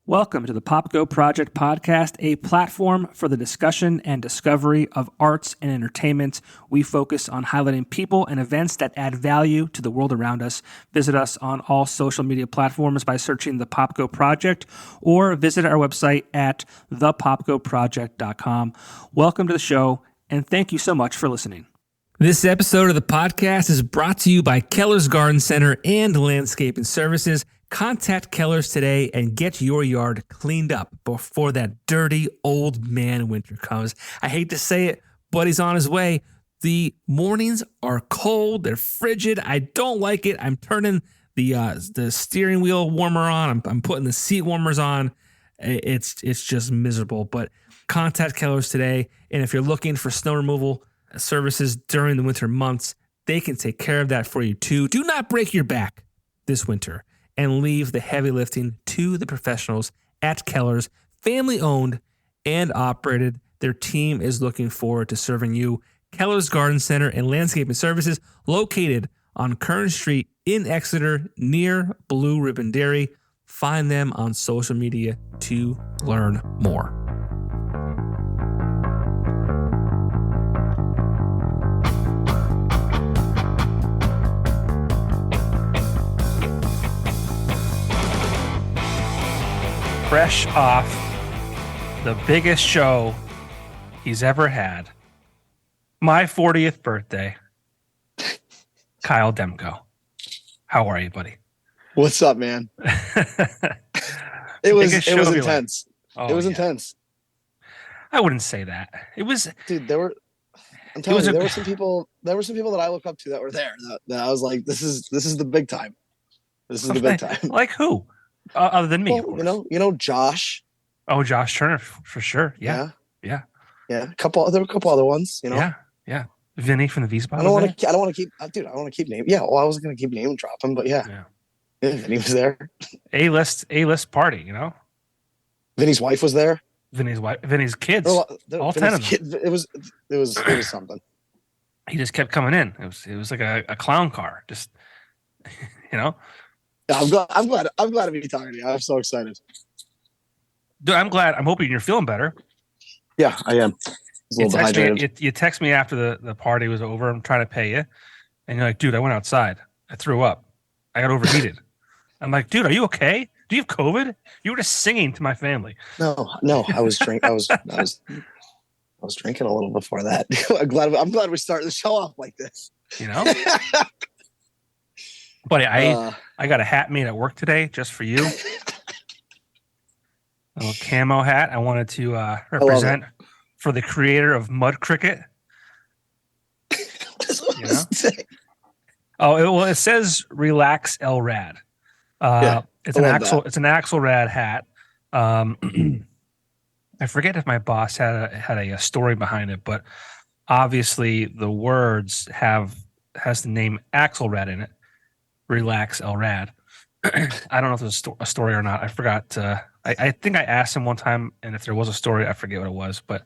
Welcome to the Popko Project Podcast, a platform for the discussion and discovery of arts and entertainment. We focus on highlighting people and events that add value to the world around us. Visit us on all social media platforms by searching the Popko Project or visit our website at thepopkoproject.com. Welcome to the show, and thank you so much for listening. This episode of the podcast is brought to you by Keller's Garden Center and Landscaping Services. Contact Keller's today and get your yard cleaned up before that dirty old man winter comes. I hate to say it, but he's on his way. The mornings are cold. They're frigid. I don't like it. I'm turning the steering wheel warmer on. I'm putting the seat warmers on. It's just miserable. But contact Keller's today. And if you're looking for snow removal services during the winter months, they can take care of that for you too. Do not break your back this winter and leave the heavy lifting to the professionals at Keller's, family owned and operated. Their team is looking forward to serving you. Keller's Garden Center and Landscaping Services, located on Kern Street in Exeter near Blue Ribbon Dairy. Find them on social media to learn more. Fresh off the biggest show he's ever had, my 40th birthday, Kyle Demko. Like. How are you, buddy? What's up, man? It was intense. Like, it was intense. I wouldn't say that. It was, dude. There were some people that I look up to that were there. That I was like, this is the big time. This is the big time. Like who? Other than me, well, you know, Josh. Oh, Josh Turner for sure. Yeah. There were a couple other ones. You know. Yeah. Vinny from the V-Spot. I don't want to keep, dude. I want to keep name. Yeah. Well, I wasn't going to keep name dropping, but yeah. Vinny was there. A-list party. You know. Vinny's wife was there. Vinny's kids. All 10 of them. It was something. He just kept coming in. It was like a clown car. Just you know. I'm glad to be talking to you. I'm so excited. Dude, I'm glad. I'm hoping you're feeling better. Yeah, I am. You text me after the party was over. I'm trying to pay you. And you're like, dude, I went outside. I threw up. I got overheated. I'm like, dude, are you okay? Do you have COVID? You were just singing to my family. No. I was drinking. I was drinking a little before that. I'm glad we started the show off like this. You know? Buddy, I got a hat made at work today just for you. A little camo hat. I wanted to represent for the creator of Mud Cricket. You know? It says "Relax Elrad." It's an Axelrad hat. I forget if my boss had a story behind it, but obviously the words has the name Axelrad in it. Relax Elrad. I don't know if there's a story or not. I forgot. I think I asked him one time, and if there was a story, I forget what it was. But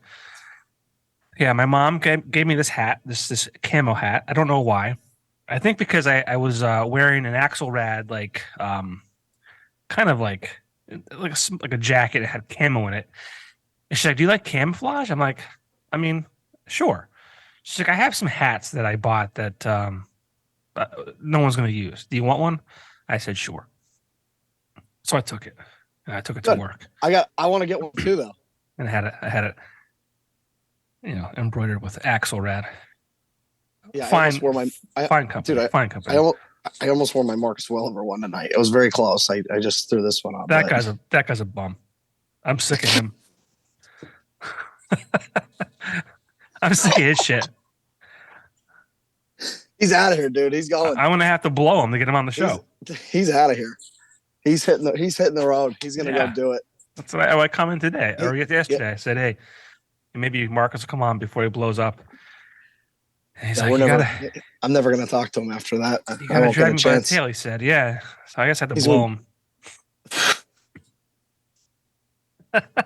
yeah, my mom gave me this hat, this camo hat. I don't know why. I think because I was wearing an Axelrad kind of like a jacket that had camo in it. And she's like, "Do you like camouflage?" I'm like, "I mean, sure." She's like, "I have some hats that I bought that no one's going to use. Do you want one?" I said, "Sure." So I took it. And I took it to work. I want to get one too, though. And I had it, embroidered with Axelrad. Yeah, fine company. Dude, fine company. I almost wore my Marcus Welliver one tonight. It was very close. I just threw this one on. That guy's a bum. I'm sick of him. I'm sick of his shit. He's out of here, dude. He's going. I'm gonna have to blow him to get him on the show. He's out of here. He's hitting the road. He's gonna go do it. That's what I commented today or yesterday. I said, "Hey, maybe Marcus will come on before he blows up." And he's I'm never gonna talk to him after that. You gotta drag me by the tail. He said, "Yeah." So I guess I had to blow him.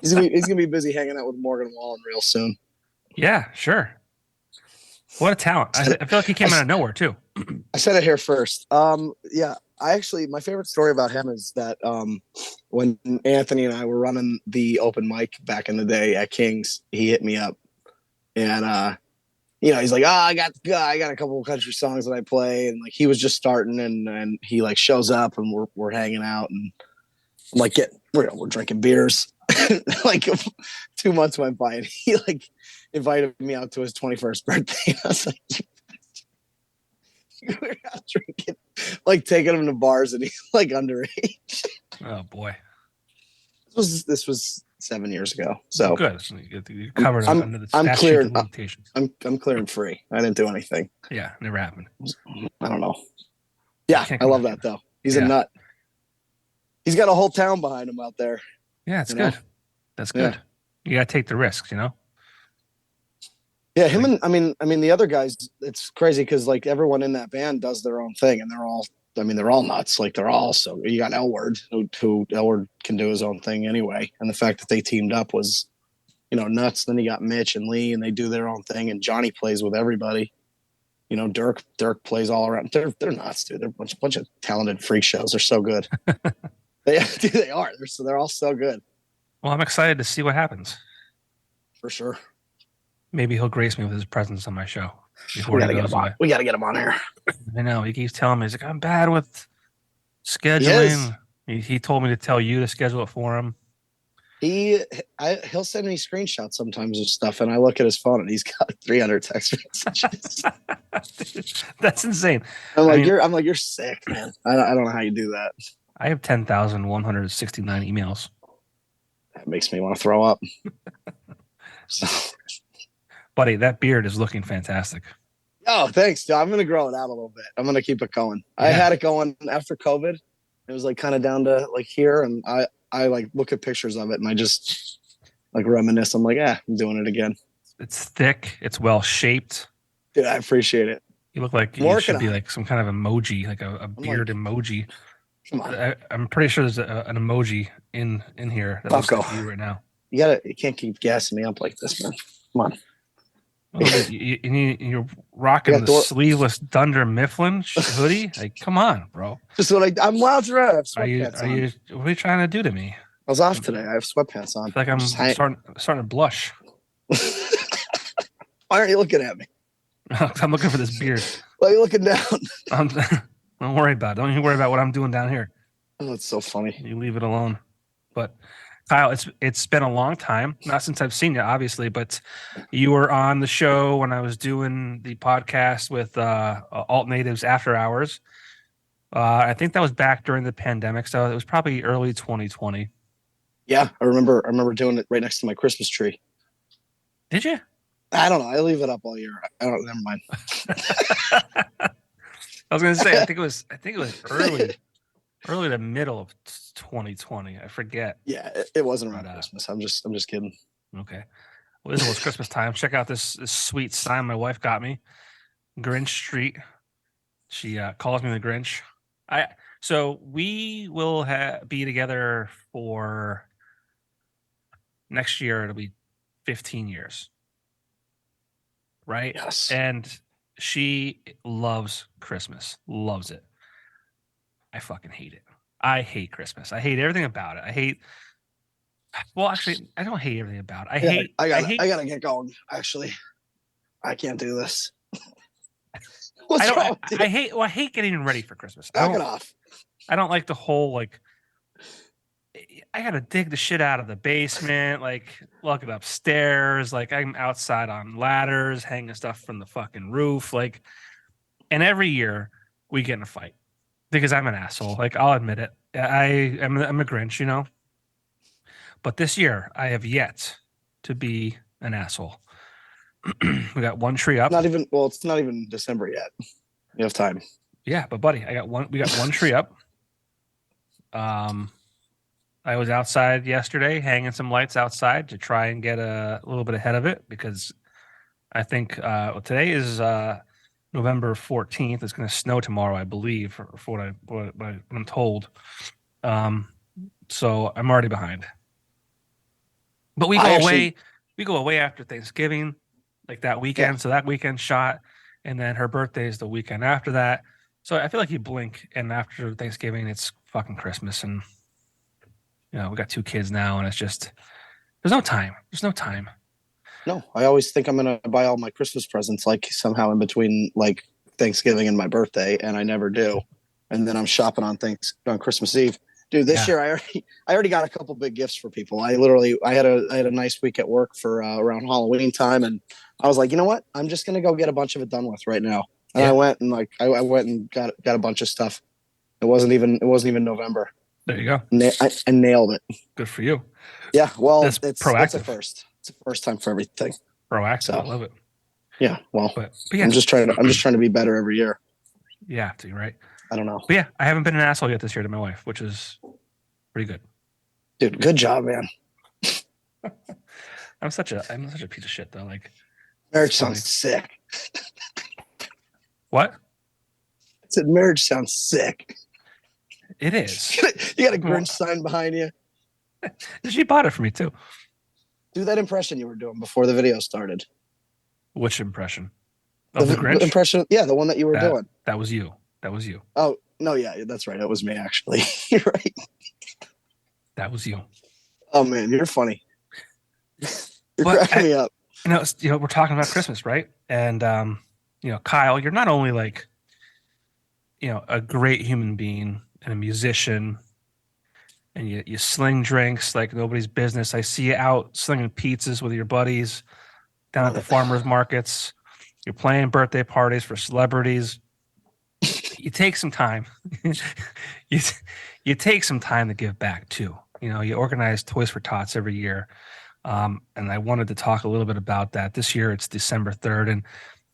He's gonna be busy hanging out with Morgan Wallen real soon. Yeah, sure. What a talent! I feel like he came out of nowhere too. I said it here first. Yeah, my favorite story about him is that when Anthony and I were running the open mic back in the day at King's, he hit me up and he's like, I got a couple of country songs that I play, and like he was just starting, and he like shows up and we're hanging out, and I'm like, we're drinking beers. Like 2 months went by, and he like invited me out to his 21st birthday. I was like, we're out drinking, like taking him to bars, and he's like underage. Oh boy, this was 7 years ago. So good. You're covered under the statute of limitations. I'm clear and free. I didn't do anything. Yeah, never happened. I don't know. Yeah, I love that though. He's a nut. He's got a whole town behind him out there. Yeah, it's good. That's good. Yeah. You gotta take the risks, you know. Yeah, him and I mean the other guys. It's crazy because like everyone in that band does their own thing, and they're all nuts. Like they're all so. You got Elward, who Elward can do his own thing anyway, and the fact that they teamed up was, nuts. Then you got Mitch and Lee, and they do their own thing, and Johnny plays with everybody. Dirk plays all around. They're nuts, dude. They're a bunch of talented freak shows. They're so good. They are. They're all so good. Well, I'm excited to see what happens. For sure. Maybe he'll grace me with his presence on my show. We gotta get him on. We gotta get him on here. I know. He keeps telling me, he's like, I'm bad with scheduling. He told me to tell you to schedule it for him. He'll send me screenshots sometimes of stuff, and I look at his phone, and he's got 300 text messages. That's insane. I'm like, you're sick, man. I don't know how you do that. I have 10,169 emails. That makes me want to throw up. Buddy, that beard is looking fantastic. Oh, thanks, dude. I'm going to grow it out a little bit. I'm going to keep it going. Yeah. I had it going after COVID. It was like kind of down to like here. And I like look at pictures of it and I just like reminisce. I'm like, I'm doing it again. It's thick. It's well shaped. Dude, I appreciate it. You look like you should be like some kind of emoji, like a beard emoji. Come on. I'm pretty sure there's an emoji in here that looks like you right now. You can't keep gassing me up like this, man. Come on. Well, you're rocking the sleeveless Dunder Mifflin hoodie. Like, come on, bro. Just what I'm loud around. I have sweatpants on. What are you trying to do to me? I was off today. I have sweatpants on. I feel like I'm starting to blush. Why aren't you looking at me? I'm looking for this beard. Why are you looking down? Don't worry about it. Don't even worry about what I'm doing down here. Oh, it's so funny. You leave it alone. But Kyle, it's been a long time, not since I've seen you, obviously, but you were on the show when I was doing the podcast with Alt Natives After Hours. I think that was back during the pandemic, so it was probably early 2020. Yeah, I remember doing it right next to my Christmas tree. Did you? I don't know. I leave it up all year. Never mind. I was going to say, I think it was early to middle of 2020. I forget. Yeah, it wasn't around Christmas. I'm just kidding. Okay. Well, this was Christmas time. Check out this sweet sign my wife got me. Grinch Street. She calls me the Grinch. So we will be together for next year. It'll be 15 years. Right? Yes. And she loves Christmas. Loves it. I fucking hate it. I hate Christmas. I hate everything about it. Actually, I don't hate everything about it. I gotta get going. Actually, I can't do this. I hate getting ready for Christmas. Knock it off. I don't like the whole like. I gotta dig the shit out of the basement, like lug it upstairs. Like I'm outside on ladders, hanging stuff from the fucking roof. Like, and every year we get in a fight. Because I'm an asshole. Like, I'll admit it. I'm a Grinch, you know? But this year, I have yet to be an asshole. We got one tree up. It's not even December yet. You have time. Yeah, but buddy, we got one tree up. I was outside yesterday, hanging some lights outside to try and get a little bit ahead of it because I think today is November 14th. It's going to snow tomorrow, I believe, for what I'm told. So I'm already behind. But we go away after Thanksgiving, like that weekend. Yeah. So that weekend shot, and then her birthday is the weekend after that. So I feel like you blink, and after Thanksgiving, it's fucking Christmas, and we got 2 kids now, and it's just there's no time. There's no time. No, I always think I'm gonna buy all my Christmas presents like somehow in between like Thanksgiving and my birthday, and I never do. And then I'm shopping on Christmas Eve. Dude, this year I already got a couple big gifts for people. I had a nice week at work for around Halloween time, and I was like, you know what? I'm just gonna go get a bunch of it done with right now. And I went and I went and got a bunch of stuff. It wasn't even November. There you go. I nailed it. Good for you. Yeah, well, That's proactive. It's a first. It's a first time for everything. Proactive. So, I love it. Yeah, well, but yeah. I'm just trying to be better every year. Yeah, you're right. I don't know. But yeah, I haven't been an asshole yet this year to my wife, which is pretty good. Dude, good job, man. I'm such a piece of shit though. Like, marriage sounds sick. What? I said marriage sounds sick. It is. You got a Grinch sign behind you. She bought it for me too. Do that impression you were doing before the video started. Which impression? Of the Grinch? Impression, yeah, the one that you were doing. That was you. That was you. Oh, no, yeah, that's right. That was me, actually. You're right. That was you. Oh, man, you're funny. You're cracking me up. We're talking about Christmas, right? And, Kyle, you're not only like, a great human being and a musician, and you sling drinks like nobody's business. I see you out slinging pizzas with your buddies down at the farmers markets. You're playing birthday parties for celebrities. You take some time. you take some time to give back too. You organize Toys for Tots every year. And I wanted to talk a little bit about that. This year it's December 3rd, and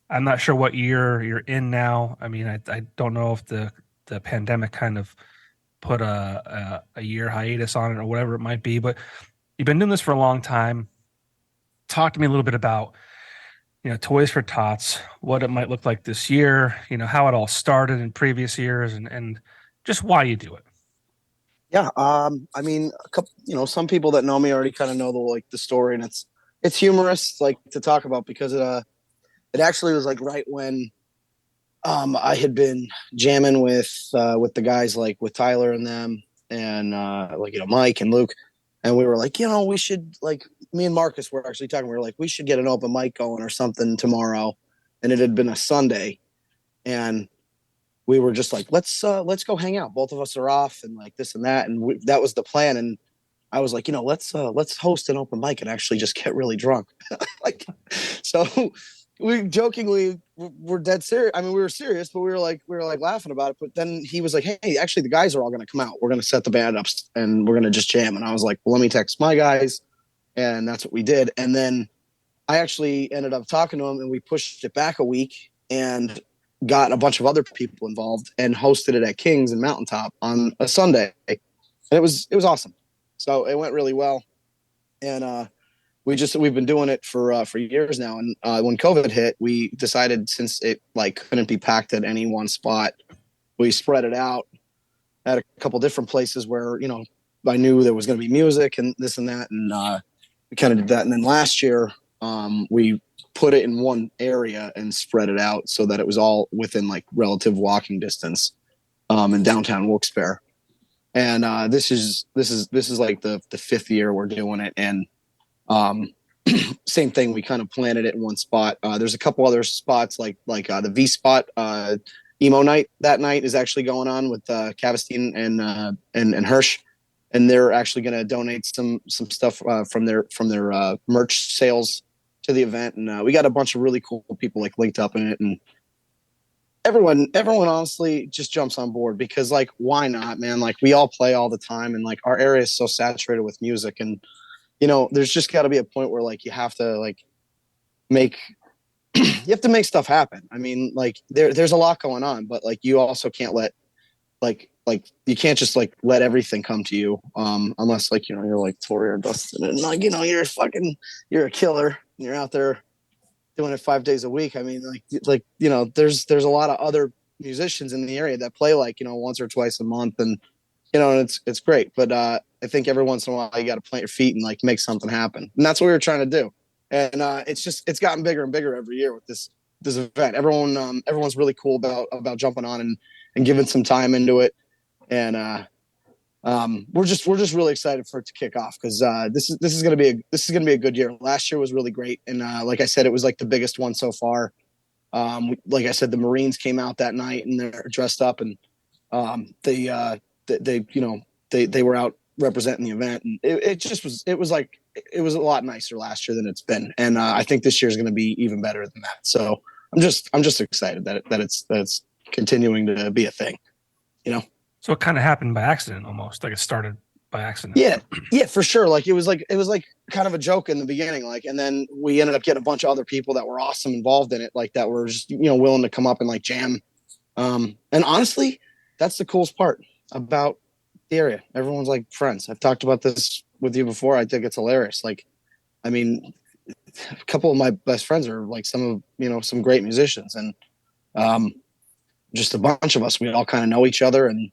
I'm not sure what year you're in now. I mean, I don't know if the pandemic kind of put a year hiatus on it or whatever it might be, but you've been doing this for a long time. Talk to me a little bit about, Toys for Tots, what it might look like this year, how it all started in previous years, and just why you do it. Yeah. I mean, a couple, some people that know me already kind of know the story, and it's humorous, like, to talk about, because it actually was like right when I had been jamming with the guys, like with Tyler and them, and Mike and Luke, and we were like, we should, like, me and Marcus were actually talking. We were like, we should get an open mic going or something tomorrow, and it had been a Sunday, and we were just like, let's go hang out. Both of us are off, and like this and that, and that was the plan. And I was like, let's host an open mic and actually just get really drunk, like, so. We jokingly were dead serious. I mean, we were serious, but we were like laughing about it. But then he was like, "Hey, actually, the guys are all going to come out. We're going to set the band up and we're going to just jam." And I was like, "Well, let me text my guys," and that's what we did. And then I actually ended up talking to him, and we pushed it back a week and got a bunch of other people involved and hosted it at King's and Mountaintop on a Sunday, and it was awesome. So it went really well, and we've been doing it for years now. And when COVID hit, we decided, since it like couldn't be packed at any one spot, we spread it out at a couple different places where, I knew there was going to be music and this and that. And we kind of did that. And then last year we put it in one area and spread it out so that it was all within like relative walking distance in downtown Wilkes-Barre. And this is like the 5th year we're doing it. And same thing. We kind of planted it in one spot. There's a couple other spots like the V spot, emo night. That night is actually going on with Cavestine and Hirsch, and they're actually going to donate some stuff from their merch sales to the event. And we got a bunch of really cool people like linked up in it, and everyone honestly just jumps on board because, like, why not, man? Like, we all play all the time, and like our area is so saturated with music, and there's just got to be a point where like you have to like make stuff happen. I mean, like there's a lot going on, but like you also can't let like you can't just like let everything come to you unless like you're like Tori or Dustin, and like you're a killer and you're out there doing it 5 days a week. I mean, there's a lot of other musicians in the area that play like once or twice a month, and and it's great. But I think every once in a while you got to plant your feet and like make something happen. And that's what we were trying to do. And it's gotten bigger and bigger every year with this this event. Everyone's really cool about jumping on and giving some time into it. And we're just really excited for it to kick off because this is gonna be a good year. Last year was really great, and like I said, it was like the biggest one so far. Like I said, the Marines came out that night and they're dressed up, and they were out representing the event, and it was a lot nicer last year than it's been, and I think this year is going to be even better than that. So I'm just excited that it's continuing to be a thing, you know. So it kind of happened by accident, almost like it started by accident. Yeah, for sure. Like it was like kind of a joke in the beginning, like, and then we ended up getting a bunch of other people that were awesome involved in it, like that were just willing to come up and like jam. And honestly, that's the coolest part about the area. Everyone's like friends. I've talked about this with you before. I think it's hilarious. Like, I mean, a couple of my best friends are like some great musicians, and just a bunch of us. We all kind of know each other, and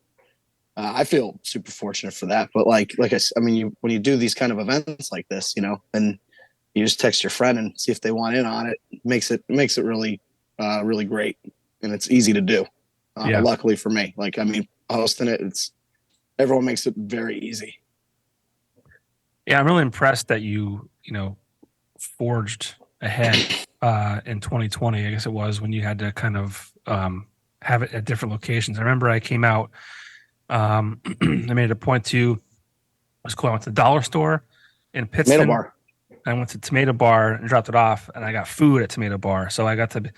I feel super fortunate for that. But like I mean, when you do these kind of events like this, and you just text your friend and see if they want in on it, makes it really, really great, and it's easy to do. Luckily for me, like, I mean, hosting it, everyone makes it very easy. Yeah, I'm really impressed that you forged ahead in 2020. I guess it was when you had to kind of have it at different locations. I remember I came out. I made it a point to. It was cool. I went to the dollar store in Pittston. Tomato Bar. I went to Tomato Bar and dropped it off, and I got food at Tomato Bar. So I got the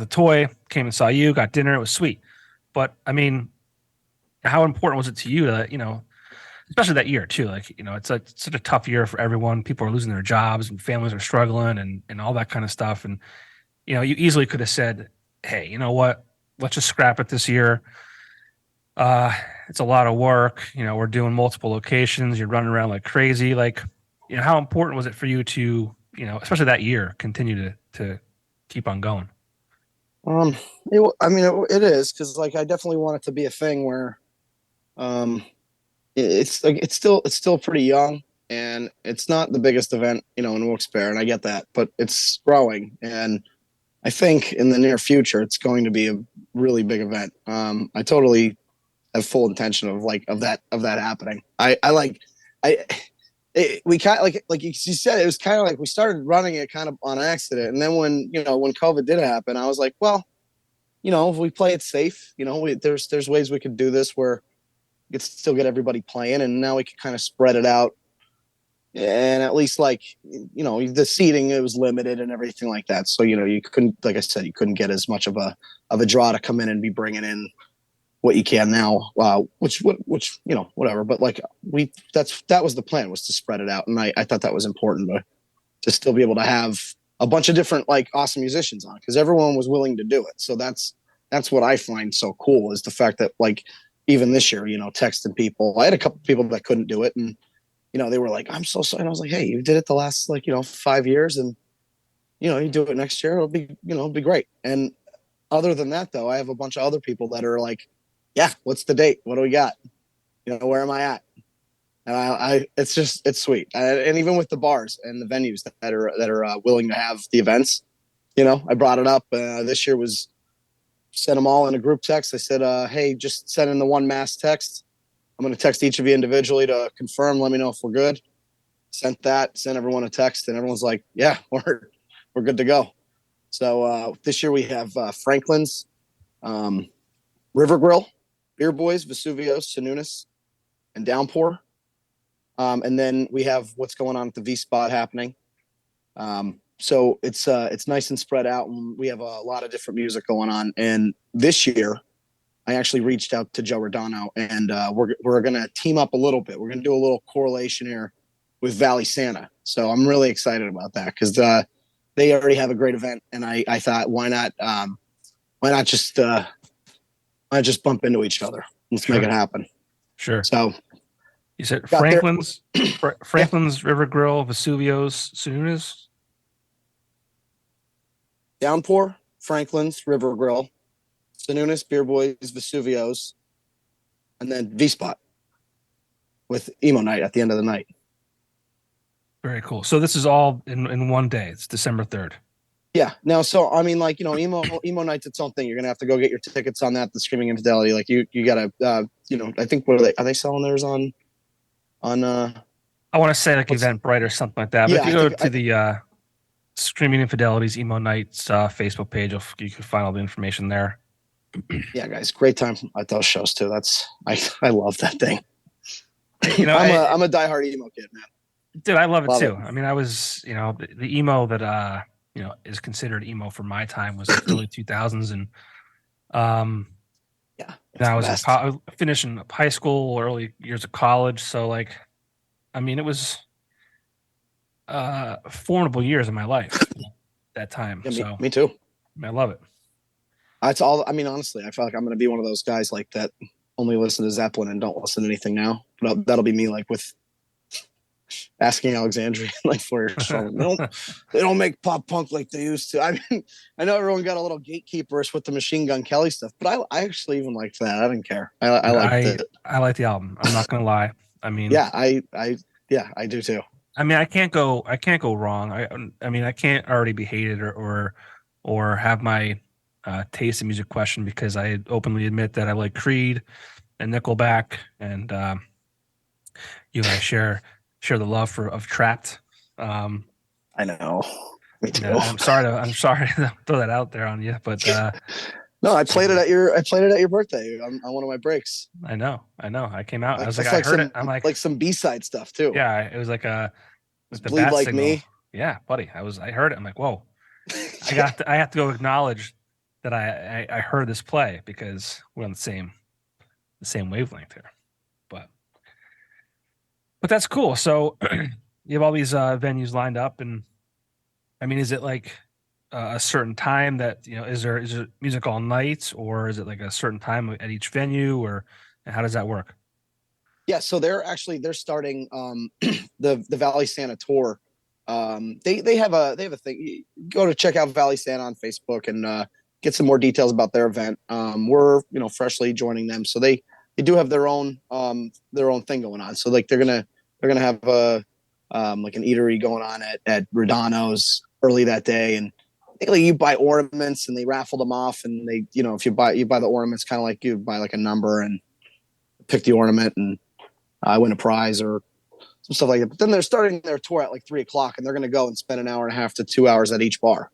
toy, came and saw you, got dinner. It was sweet. But I mean, how important was it to you to, especially that year too? Like, it's such a tough year for everyone. People are losing their jobs and families are struggling and all that kind of stuff. And, you easily could have said, hey, you know what? Let's just scrap it this year. It's a lot of work. We're doing multiple locations. You're running around like crazy. Like, how important was it for you to, especially that year, continue to keep on going? It is, because like I definitely want it to be a thing where, it's still pretty young, and it's not the biggest event, in Wilkes-Barre, and I get that, but it's growing, and I think in the near future it's going to be a really big event. I totally have full intention of that happening. We kind of like you said, it was kind of like we started running it kind of on accident, and then when COVID did happen, I was like, well, if we play it safe, there's ways we could do this where we could still get everybody playing, and now we could kind of spread it out, and at least the seating, it was limited and everything like that. So you couldn't, like I said, you couldn't get as much of a draw to come in and be bringing in what you can now, which whatever. But like that was the plan, was to spread it out, and I thought that was important to still be able to have a bunch of different like awesome musicians on, because everyone was willing to do it. So that's what I find so cool, is the fact that like even this year, texting people, I had a couple people that couldn't do it, and they were like, I'm so sorry. And I was like, hey, you did it the last 5 years, and you do it next year, it'll be great. And other than that, though, I have a bunch of other people that are like, yeah, what's the date? What do we got? Where am I at? And it's sweet. And even with the bars and the venues that are willing to have the events, I brought it up. This year was sent them all in a group text. I said, hey, just send in the one mass text. I'm going to text each of you individually to confirm. Let me know if we're good. Sent everyone a text, and everyone's like, yeah, we're good to go. So this year we have Franklin's, River Grill, Beer Boys, Vesuvios, Sununus, and Downpour. And then we have what's going on at the V Spot happening. So it's nice and spread out, and we have a lot of different music going on. And this year, I actually reached out to Joe Rodano, and we're going to team up a little bit. We're going to do a little correlation here with Valley Santa. So I'm really excited about that, because they already have a great event, and I thought, why not just bump into each other? Let's make it happen. Sure. So you said Franklin's, Franklin's, River Grill, Vesuvios, Sununus? Downpour, Franklin's, River Grill, Sununus, Beer Boys, Vesuvios, and then V Spot with emo night at the end of the night. Very cool. So this is all in one day. It's December 3rd. Yeah. No. So I mean, like, emo night's its own thing. You're gonna have to go get your tickets on that. The Screaming Infidelity. Like you gotta. I think what are they selling theirs on. I want to say like What's Eventbrite or something like that. But yeah. if you go to the Screaming Infidelities Emo Nights Facebook page, you can find all the information there. Yeah, guys, great time at those shows too. I love that thing. I'm a diehard emo kid, man. Dude, I love it too. I mean, I was, the emo that is considered emo for my time was like early 2000s, and yeah, I was finishing high school, early years of college. So like, I mean, it was formidable years of my life that time. Yeah, me too. I love it. That's all. I mean, honestly, I feel like I'm going to be one of those guys like that only listen to Zeppelin and don't listen to anything now. But that'll be me, like with Asking Alexandria, like for they don't make pop punk like they used to. I mean, I know everyone got a little gatekeepers with the Machine Gun Kelly stuff, but I actually even liked that. I didn't care. I liked it. I like the album. I'm not gonna lie. I mean, yeah, I do too. I mean, I can't go wrong. I mean, I can't already be hated or have my taste in music questioned, because I openly admit that I like Creed and Nickelback, and you and I share the love of Trapped. I know. Me too. I'm sorry to throw that out there on you, but no, I played it at your birthday on one of my breaks. I know. I came out. I was like, I heard it. I'm like some B-side stuff too. Yeah, it was like the Bleed Like signal. Me. Yeah, buddy. I heard it. I'm like, whoa. I have to go acknowledge that I heard this play, because we're on the same wavelength here. But that's cool. So you have all these venues lined up, and I mean, is it like a certain time that, is it music all night, or is it like a certain time at each venue, or how does that work? Yeah, so they're starting the Valley Santa tour. They have a thing. Go to check out Valley Santa on Facebook and get some more details about their event. We're freshly joining them, so they do have their own thing going on. So like they're gonna have like an eatery going on at Rodano's early that day, and basically you buy ornaments and they raffle them off, and they if you buy the ornaments, kind of like you buy like a number and pick the ornament, and I win a prize or some stuff like that. But then they're starting their tour at like 3:00, and they're going to go and spend an hour and a half to 2 hours at each bar.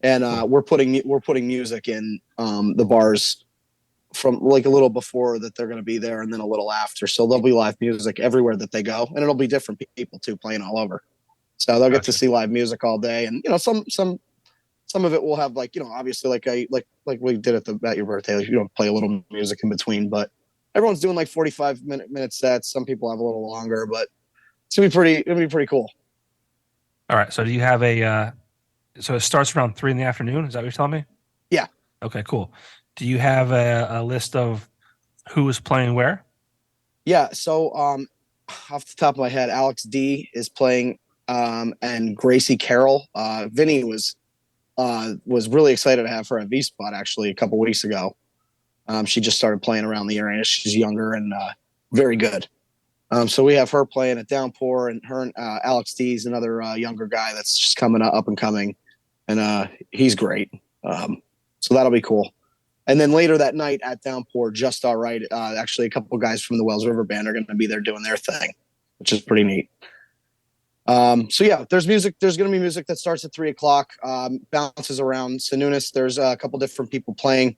And we're putting music in the bars from like a little before that they're going to be there, and then a little after. So there'll be live music everywhere that they go, and it'll be different people too, playing all over. So they'll get to see live music all day, and some of it will have like obviously like we did at your birthday, like, play a little music in between, but everyone's doing like 45-minute sets. Some people have a little longer, but it'll be pretty cool. All right. So do you have so it starts around 3 p.m. Is that what you're telling me? Yeah. Okay, cool. Do you have a list of who is playing where? Yeah. So off the top of my head, Alex D is playing, and Gracie Carroll. Vinny was really excited to have her at V-Spot actually a couple weeks ago. She just started playing around the area. She's younger and very good. So we have her playing at Downpour, and her and Alex D is another younger guy that's just coming up and coming, and he's great. So that'll be cool. And then later that night at Downpour, Just All Right, actually a couple guys from the Wells River Band are going to be there doing their thing, which is pretty neat. So yeah, there's music. There's going to be music that starts at 3:00, bounces around Sununus. There's a couple different people playing.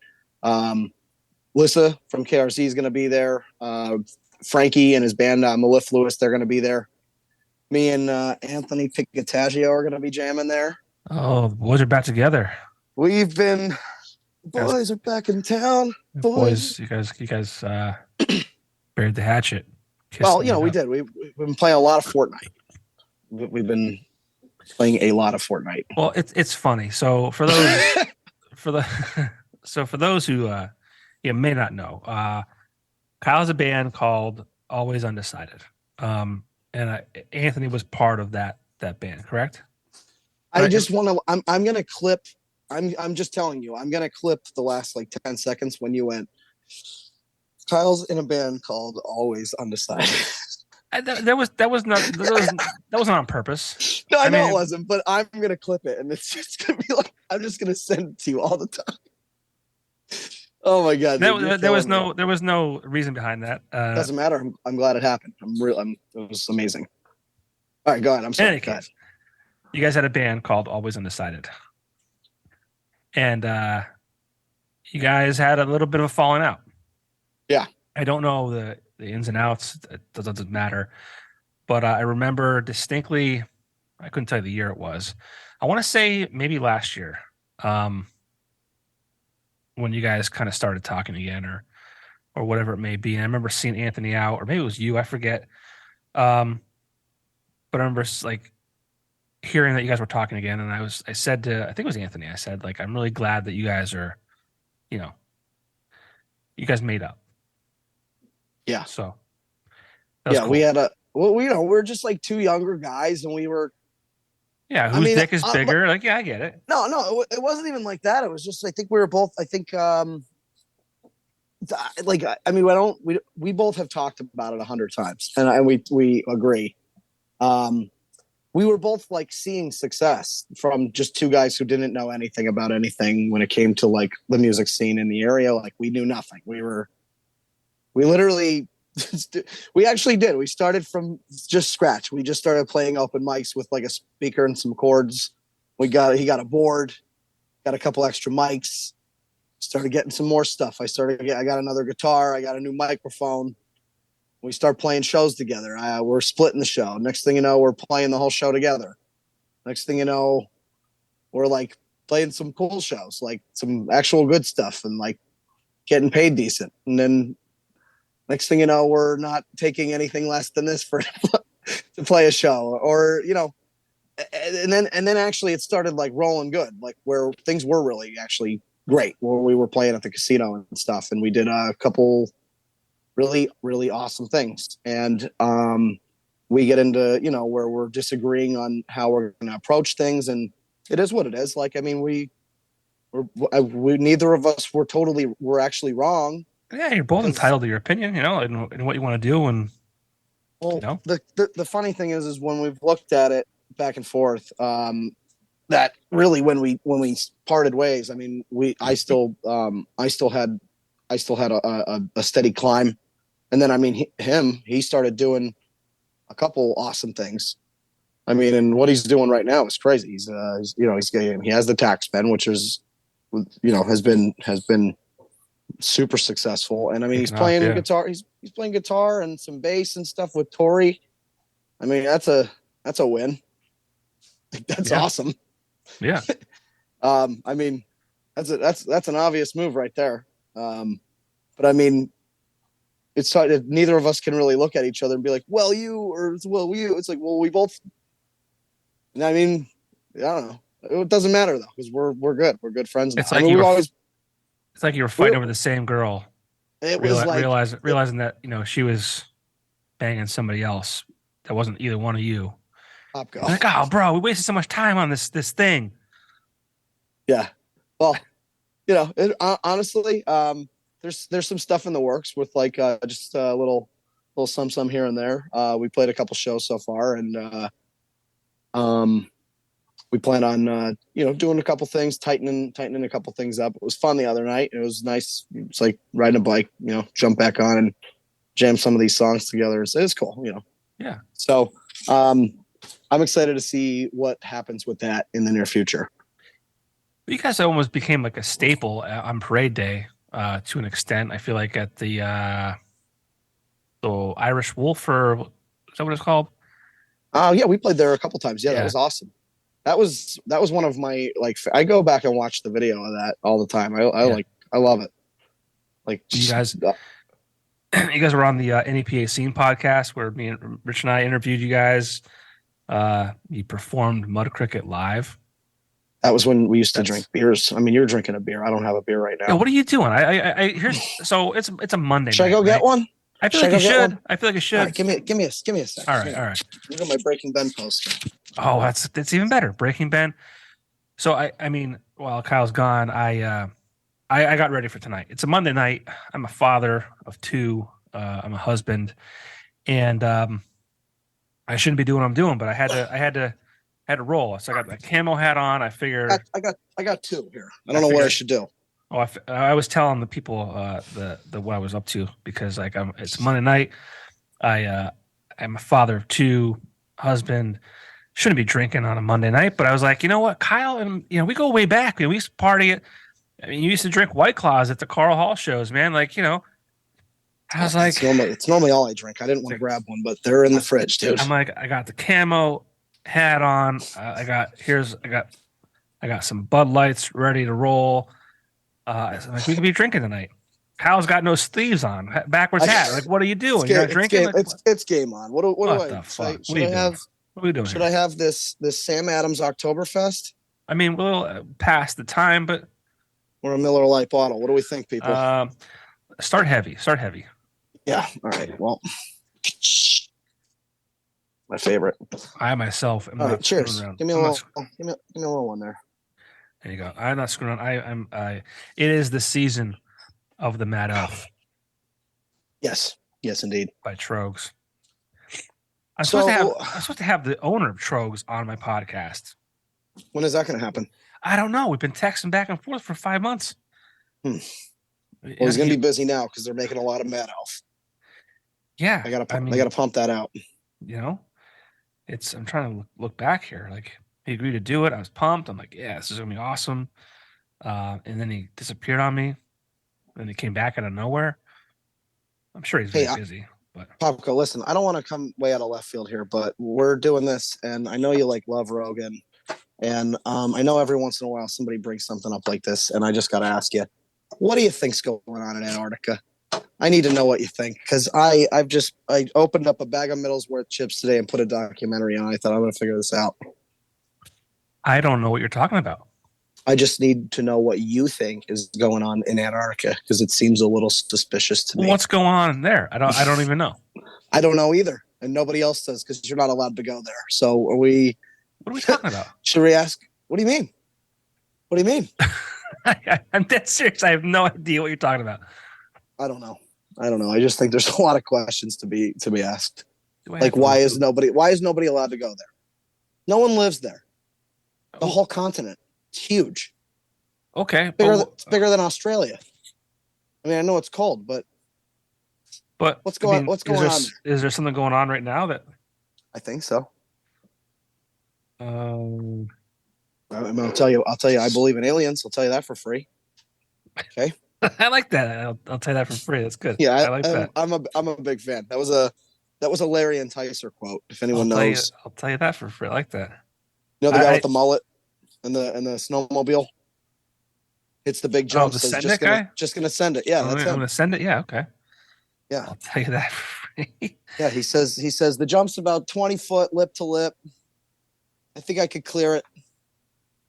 Lissa from KRC is going to be there. Frankie and his band, Mellifluous, they're going to be there. Me and Anthony Picataggio are going to be jamming there. Oh, the boys are back together. Boys are back in town. Boys, you guys buried the hatchet. Well, we did. We've been playing a lot of Fortnite. We've been playing a lot of Fortnite. Well, it's funny. So for those for those who you may not know, Kyle has a band called Always Undecided, and Anthony was part of that band, correct? I just want to. I'm going to clip. I'm just telling you. I'm going to clip the last like 10 seconds when you went. Kyle's in a band called Always Undecided. That wasn't on purpose. No, I know it mean, wasn't, but I'm gonna clip it, and it's just gonna be like I'm just gonna send it to you all the time. Oh my god, dude, you're there was killing me. no reason behind that. Doesn't matter. I'm glad it happened. It was amazing. All right, go ahead. I'm In sorry. any case, you guys had a band called Always Undecided, and you guys had a little bit of a falling out. Yeah. I don't know the ins and outs. It doesn't matter. But I remember distinctly, I couldn't tell you the year it was. I want to say maybe last year, when you guys kind of started talking again, or whatever it may be. And I remember seeing Anthony out, or maybe it was you, I forget. But I remember like hearing that you guys were talking again, and I said to, I think it was Anthony, I said, like, I'm really glad that you guys are, you guys made up. Yeah. So yeah, cool. we had we're just like two younger guys, and we were. Yeah, whose dick is bigger? Like, yeah, I get it. No, it wasn't even like that. It was just I think we were both. I think we both have talked about it 100 times, and we agree. We were both like seeing success from just two guys who didn't know anything about anything when it came to like the music scene in the area. Like we knew nothing. We literally, we actually did. We started from just scratch. We just started playing open mics with like a speaker and some chords. He got a board, got a couple extra mics, started getting some more stuff. I got another guitar. I got a new microphone. We start playing shows together. We're splitting the show. Next thing you know, we're playing the whole show together. Next thing you know, we're like playing some cool shows, like some actual good stuff, and like getting paid decent. And then next thing you know, we're not taking anything less than this for to play a show, or and then actually it started like rolling good, like where things were really actually great, where we were playing at the casino and stuff, and we did a couple really, really awesome things. And we get into, where we're disagreeing on how we're going to approach things. And it is what it is. Like, I mean, we neither of us were actually wrong. Yeah, you're both entitled to your opinion, and what you want to do. And the funny thing is when we've looked at it back and forth, that really when we parted ways, I mean, I still had a steady climb. And then, I mean, he started doing a couple awesome things. I mean, and what he's doing right now is crazy. He has the tax pen, which is, has been super successful. And I mean, he's playing guitar. He's playing guitar and some bass and stuff with Tori. I mean, that's a win. That's awesome. Yeah. I mean, that's an obvious move right there. But I mean, it's neither of us can really look at each other and be like, well, you, or well, you. It's like, well, we both. And I mean, I don't know. It doesn't matter though, because we're good. We're good friends now. It's like it's like you were fighting over the same girl. It was like realizing that she was banging somebody else that wasn't either one of you. Popko. Like, oh, bro, we wasted so much time on this thing. Yeah. Well, honestly, there's some stuff in the works with like just a little some here and there. We played a couple shows so far, and we plan on doing a couple things, tightening a couple things up. It was fun the other night. It was nice. It's like riding a bike, jump back on and jam some of these songs together. It's cool, Yeah. So I'm excited to see what happens with that in the near future. You guys almost became like a staple on Parade Day. To an extent, I feel like at the Irish Wolf, or is that what it's called? Yeah, we played there a couple times. Yeah, that was awesome. That was one of my I go back and watch the video of that all the time. I love it. Like you guys were on the NEPA Scene podcast where me and Rich and I interviewed you guys. You performed Mud Cricket live. That was when we used to drink beers. I mean, you're drinking a beer. I don't have a beer right now. Yeah, what are you doing? So it's a Monday. Should I go get one? I feel like you should. I feel like you should. All right, give me a second. All right. Look at my Breaking Ben poster. Oh, that's even better. Breaking Ben. So I mean, while Kyle's gone, I got ready for tonight. It's a Monday night. I'm a father of two. I'm a husband, and I shouldn't be doing what I'm doing, but I had to roll. So I got the camo hat on. I figure I got two here. I don't know what I should do. Oh, I was telling the people the what I was up to because like it's Monday night. I'm a father of two, husband. Shouldn't be drinking on a Monday night, but I was like, you know what, Kyle, and we go way back. We used to party at. I mean, you used to drink White Claws at the Carl Hall shows, man. Like, I was like, it's normally all I drink. I didn't want to grab one, but they're in the fridge, dude. I'm like, I got the camo hat on. I got some Bud Lights ready to roll. Like we could be drinking tonight. Kyle's got no sleeves on, backwards hat. Like, what are you doing? You're not drinking? It's game on. What do I? Fuck? What are we doing? Should I have this Sam Adams Oktoberfest? I mean, we'll pass the time, but or a Miller Lite bottle. What do we think, people? Start heavy. Yeah. All right. Well, my favorite. I myself am not cheers. Give me a little one there. There you go. I'm not screwing on. It is the season of the Mad Elf. Yes, indeed. By Trogs. I'm supposed to have the owner of Trogs on my podcast. When is that going to happen? I don't know. We've been texting back and forth for 5 months. Well, he's going to be busy now because they're making a lot of Mad Elf. Yeah, I got to pump that out. I'm trying to look back here. Like, he agreed to do it. I was pumped. I'm like, yeah, this is going to be awesome. And then he disappeared on me. Then he came back out of nowhere. I'm sure he's very busy. But Popko, listen, I don't want to come way out of left field here, but we're doing this, and I know you love Rogan. And I know every once in a while somebody brings something up like this, and I just got to ask you, what do you think's going on in Antarctica? I need to know what you think, because I opened up a bag of Middlesworth chips today and put a documentary on. I thought I'm going to figure this out. I don't know what you're talking about. I just need to know what you think is going on in Antarctica, because it seems a little suspicious to me. What's going on there? I don't even know. I don't know either, and nobody else does, because you're not allowed to go there. So are we? What are we talking about? Should we ask? What do you mean? What do you mean? I'm dead serious. I have no idea what you're talking about. I don't know. I just think there's a lot of questions to be asked. Like, why is nobody allowed to go there? No one lives there. The whole continent. It's huge. Okay. It's bigger than Australia. I mean, I know it's cold, but what's going on there? Is there something going on right now that? I think so. I'll tell you, I believe in aliens. I'll tell you that for free. Okay. I like that. I'll tell you that for free. That's good. Yeah, I like that. I'm a big fan. That was a Larry Enticer quote. If anyone knows, I'll tell you that for free. I like that. You know the guy with the mullet and the snowmobile. It's the big jump. The send it guy. Just gonna send it. Yeah, I'm gonna send it. Yeah. Okay. Yeah, I'll tell you that for free. Yeah, he says the jump's about 20 foot lip to lip. I think I could clear it.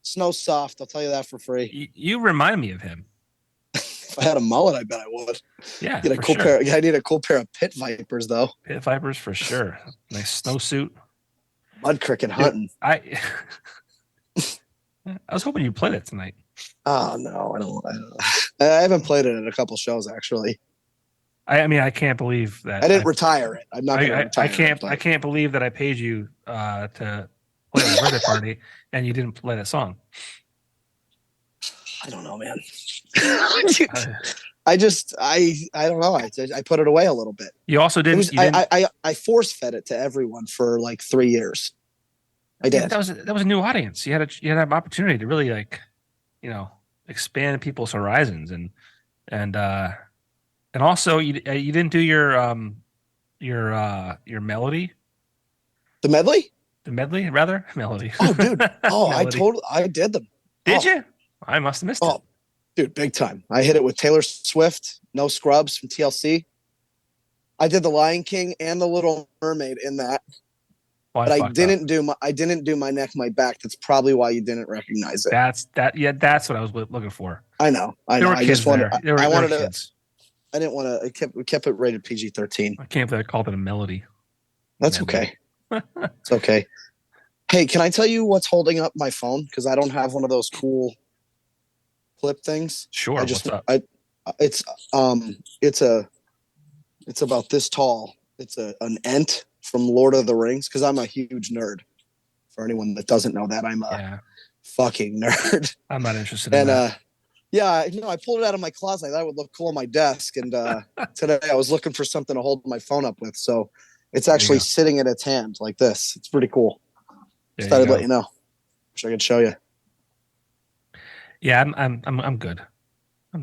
Snow's soft. I'll tell you that for free. You remind me of him. If I had a mullet, I bet I would. Yeah, I need a cool pair of pit vipers, though. Pit vipers for sure. Nice snowsuit. Mud cricket hunting. I was hoping you'd play that tonight. Oh no, I don't. I haven't played it at a couple shows actually. I mean, I can't believe that I didn't retire it. I'm not going to retire. I can't believe that I paid you to play a birthday party and you didn't play that song. I don't know, man. I don't know. I put it away a little bit. You also didn't. I force fed it to everyone for like 3 years. I did. That was a new audience. You had an opportunity to really expand people's horizons and also you didn't do your melody. The medley. The medley, rather melody. Oh, dude. Oh, I did them. Did you? I must have missed it. Dude, big time. I hit it with Taylor Swift, No Scrubs from TLC. I did the Lion King and the Little Mermaid in that. But I didn't do my neck, my back. That's probably why you didn't recognize it. That's what I was looking for. I know. There were I kids just wanted. there. I wanted kids. I didn't want to. We kept it rated PG-13. I can't believe I called it a melody. That's okay. It's okay. Hey, can I tell you what's holding up my phone? Because I don't have one of those cool flip things. Sure. What's up? It's about this tall. It's an Ent Lord of the Rings, because I'm a huge nerd. For anyone that doesn't know that, I'm a fucking nerd. I'm not interested in that. I pulled it out of my closet. I thought it would look cool on my desk. And today I was looking for something to hold my phone up with. So it's actually sitting in its hand like this. It's pretty cool. Just thought I'd let you know. Wish I could show you. Yeah, I'm good.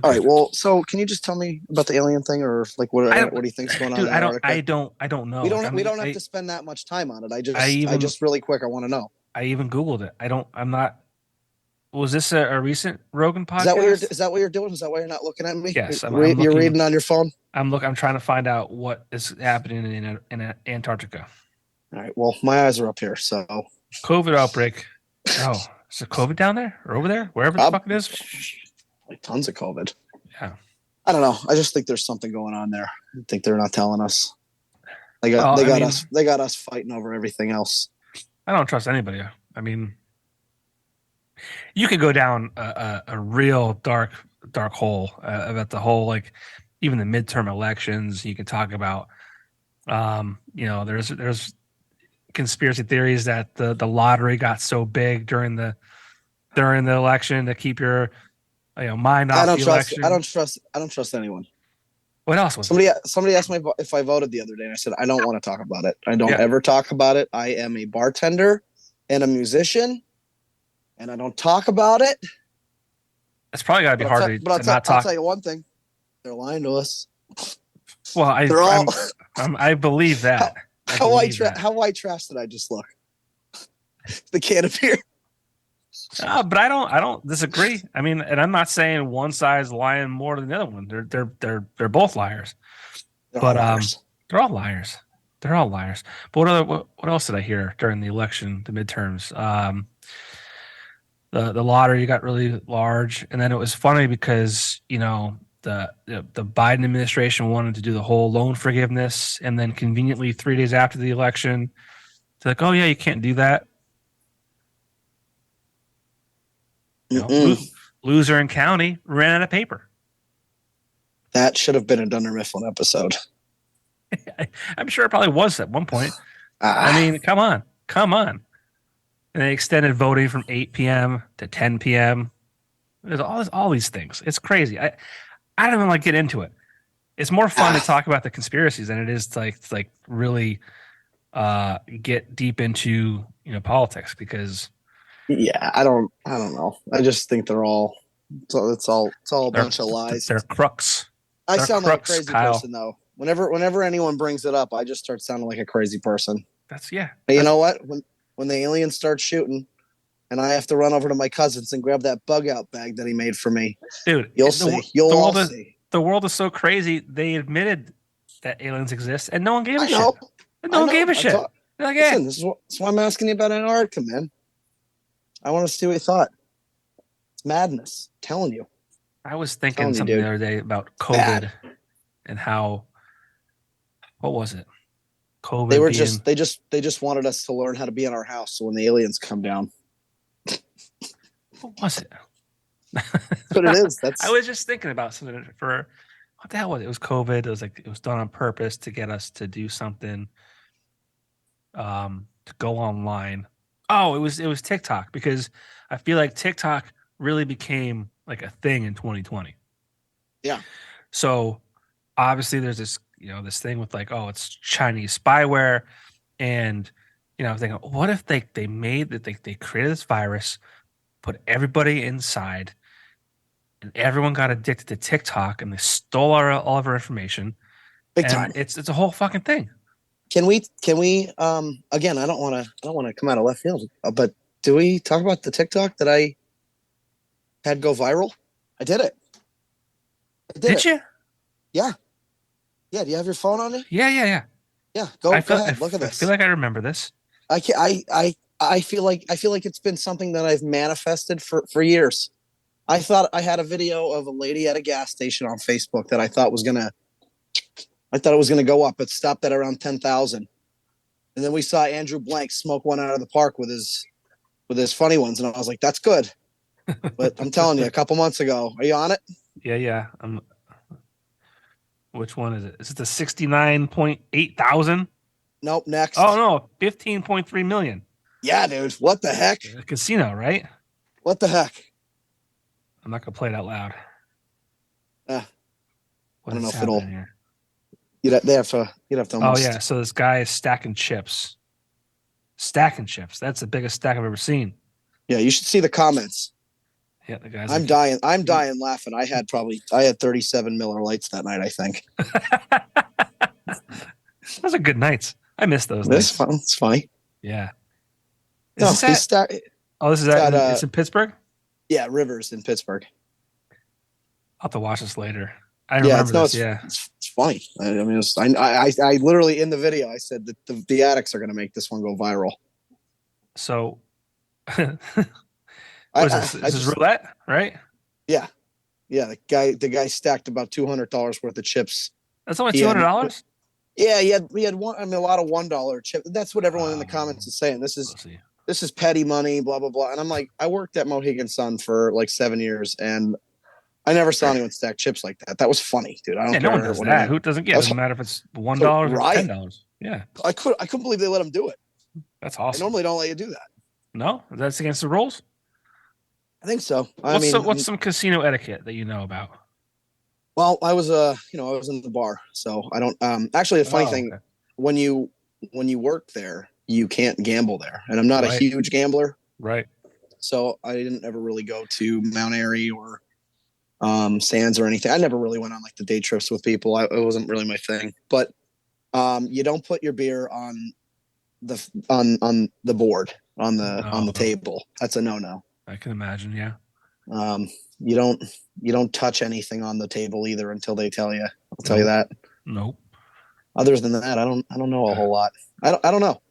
All right. Well, so can you just tell me about the alien thing, or like what do you think's going on? Dude, I don't know. We don't have to spend that much time on it. I just really quick, I want to know. I even Googled it. I'm not. Was this a recent Rogan podcast? Is that what you're doing? Is that why you're not looking at me? Yes, you're reading on your phone. I'm trying to find out what is happening in Antarctica. All right. Well, my eyes are up here. So COVID outbreak. Oh, is it COVID down there or over there? Wherever the fuck it is. Like tons of COVID. Yeah. I don't know. I just think there's something going on there. I think they're not telling us. They got us fighting over everything else. I don't trust anybody. I mean, you could go down a real dark hole about the whole, like, even the midterm elections. You can talk about, there's conspiracy theories that the lottery got so big during the election to keep your mind off the election. I don't trust anyone. What else was somebody asked me if I voted the other day, and I said I don't want to talk about it. I don't ever talk about it. I am a bartender and a musician, and I don't talk about it. It's probably got to be hard to not talk. I'll tell you one thing: they're lying to us. Well, I believe that. How white trash did I just look? The can of beer. But I don't disagree. I mean, and I'm not saying one side's lying more than the other one. They're both liars. They're all liars. They're all liars. But what else did I hear during the election, the midterms? The lottery got really large, and then it was funny because the Biden administration wanted to do the whole loan forgiveness, and then conveniently 3 days after the election, they're like, "Oh yeah, you can't do that." Loser in county ran out of paper. That should have been a Dunder Mifflin episode. I'm sure it probably was at one point. I mean, come on. And they extended voting from 8 p.m. to 10 p.m. There's all these things. It's crazy. I don't even get into it. It's more fun to talk about the conspiracies than it is to really get deep into politics, because I don't know. I just think they're all it's all a bunch of lies. They're crooks. I sound like a crazy person though. Whenever anyone brings it up, I just start sounding like a crazy person. But you know what? When the aliens start shooting, and I have to run over to my cousin's and grab that bug out bag that he made for me, dude, you'll see. You'll all see. The world is so crazy. They admitted that aliens exist, and no one gave a shit. No one gave a shit. They're like, listen, this is why I'm asking you about Antarctica, man. I want to see what you thought. It's madness. I'm telling you. I was thinking something the other day about COVID and how. What was it? COVID. They just wanted us to learn how to be in our house, so when the aliens come down. What was it? But it is. I was just thinking about something for what the hell was it? It was COVID. It was done on purpose to get us to do something. To go online. Oh, it was TikTok, because I feel like TikTok really became like a thing in 2020. Yeah. So obviously there's this this thing with it's Chinese spyware, and I'm thinking, what if they created this virus, put everybody inside, and everyone got addicted to TikTok, and they stole all of our information. Big time. It's a whole fucking thing. Can we again, I don't want to come out of left field, but do we talk about the TikTok that I had go viral? I did it. Did you? Yeah. Yeah, do you have your phone on you? Yeah. Yeah, go ahead. Look at this. I feel like I remember this. I feel like it's been something that I've manifested for years. I thought I had a video of a lady at a gas station on Facebook that I thought it was gonna go up. It stopped at around 10,000, and then we saw Andrew Blank smoke one out of the park with his funny ones, and I was like, "That's good." But I'm telling you, a couple months ago, are you on it? Yeah. Which one is it? Is it the 69.8 thousand? Nope. Next. Oh no, 15.3 million. Yeah, dude. What the heck? A casino, right? What the heck? I'm not gonna play it out loud. I What don't know is if it'll. happening here? You'd have to Oh almost. yeah, so this guy is stacking chips. Stacking chips. That's the biggest stack I've ever seen. Yeah, you should see the comments. Yeah, the guy's I'm dying laughing. I had 37 Miller Lights that night, I think. Those are good nights. I miss those This nights. it's funny. Yeah. No, Is this at, this is at it's in Pittsburgh? Yeah, Rivers in Pittsburgh. I'll have to watch this later. I remember this. It's funny. I mean, I literally in the video I said that the addicts are going to make this one go viral. So, what is this? This is roulette, right? Yeah. The guy stacked about $200 worth of chips. That's only $200. Yeah, he had one. I mean, a lot of $1 chips. That's what everyone in the comments is saying. This is petty money, blah blah blah. And I'm like, I worked at Mohegan Sun for like 7 years, and I never saw anyone stack chips like that. That was funny, dude. I don't care. No one does that. Who doesn't get it? Doesn't matter if it's $1 or $10. Yeah. I couldn't believe they let him do it. That's awesome. They normally don't let you do that. No? That's against the rules? I think so. What's some casino etiquette that you know about? Well, I was I was in the bar, so I don't actually the funny thing, when you work there, you can't gamble there. And I'm not a huge gambler. Right. So I didn't ever really go to Mount Airy or Sands or anything. I never really went on like the day trips with people. It wasn't really my thing. But you don't put your beer on the board on the table. That's a no. I can imagine, yeah. You don't touch anything on the table either until they tell you. I'll tell you that. Nope. Other than that, I don't know a whole lot. I don't know.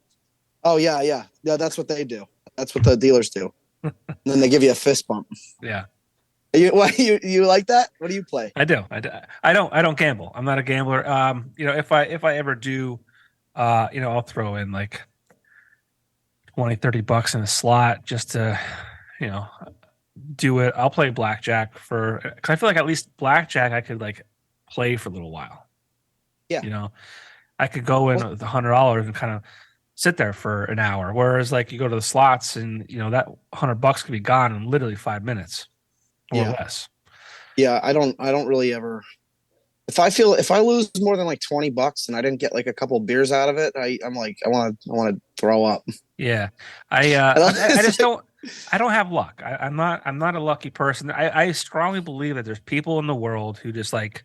Oh yeah. That's what they do. That's what the dealers do. And then they give you a fist bump. Yeah. You like that? What do you play? I do. I don't gamble. I'm not a gambler. If I ever do, I'll throw in like $20-$30 in a slot just to, do it. I'll play blackjack because I feel like at least blackjack I could like play for a little while. Yeah. I could go in with $100 and kind of sit there for an hour. Whereas like you go to the slots and that $100 could be gone in literally 5 minutes or less. Yeah, I don't really ever. If I lose more than like $20 and I didn't get like a couple of beers out of it, I'm like I want to throw up. Yeah, I just don't. I don't have luck. I'm not a lucky person. I strongly believe that there's people in the world who just like,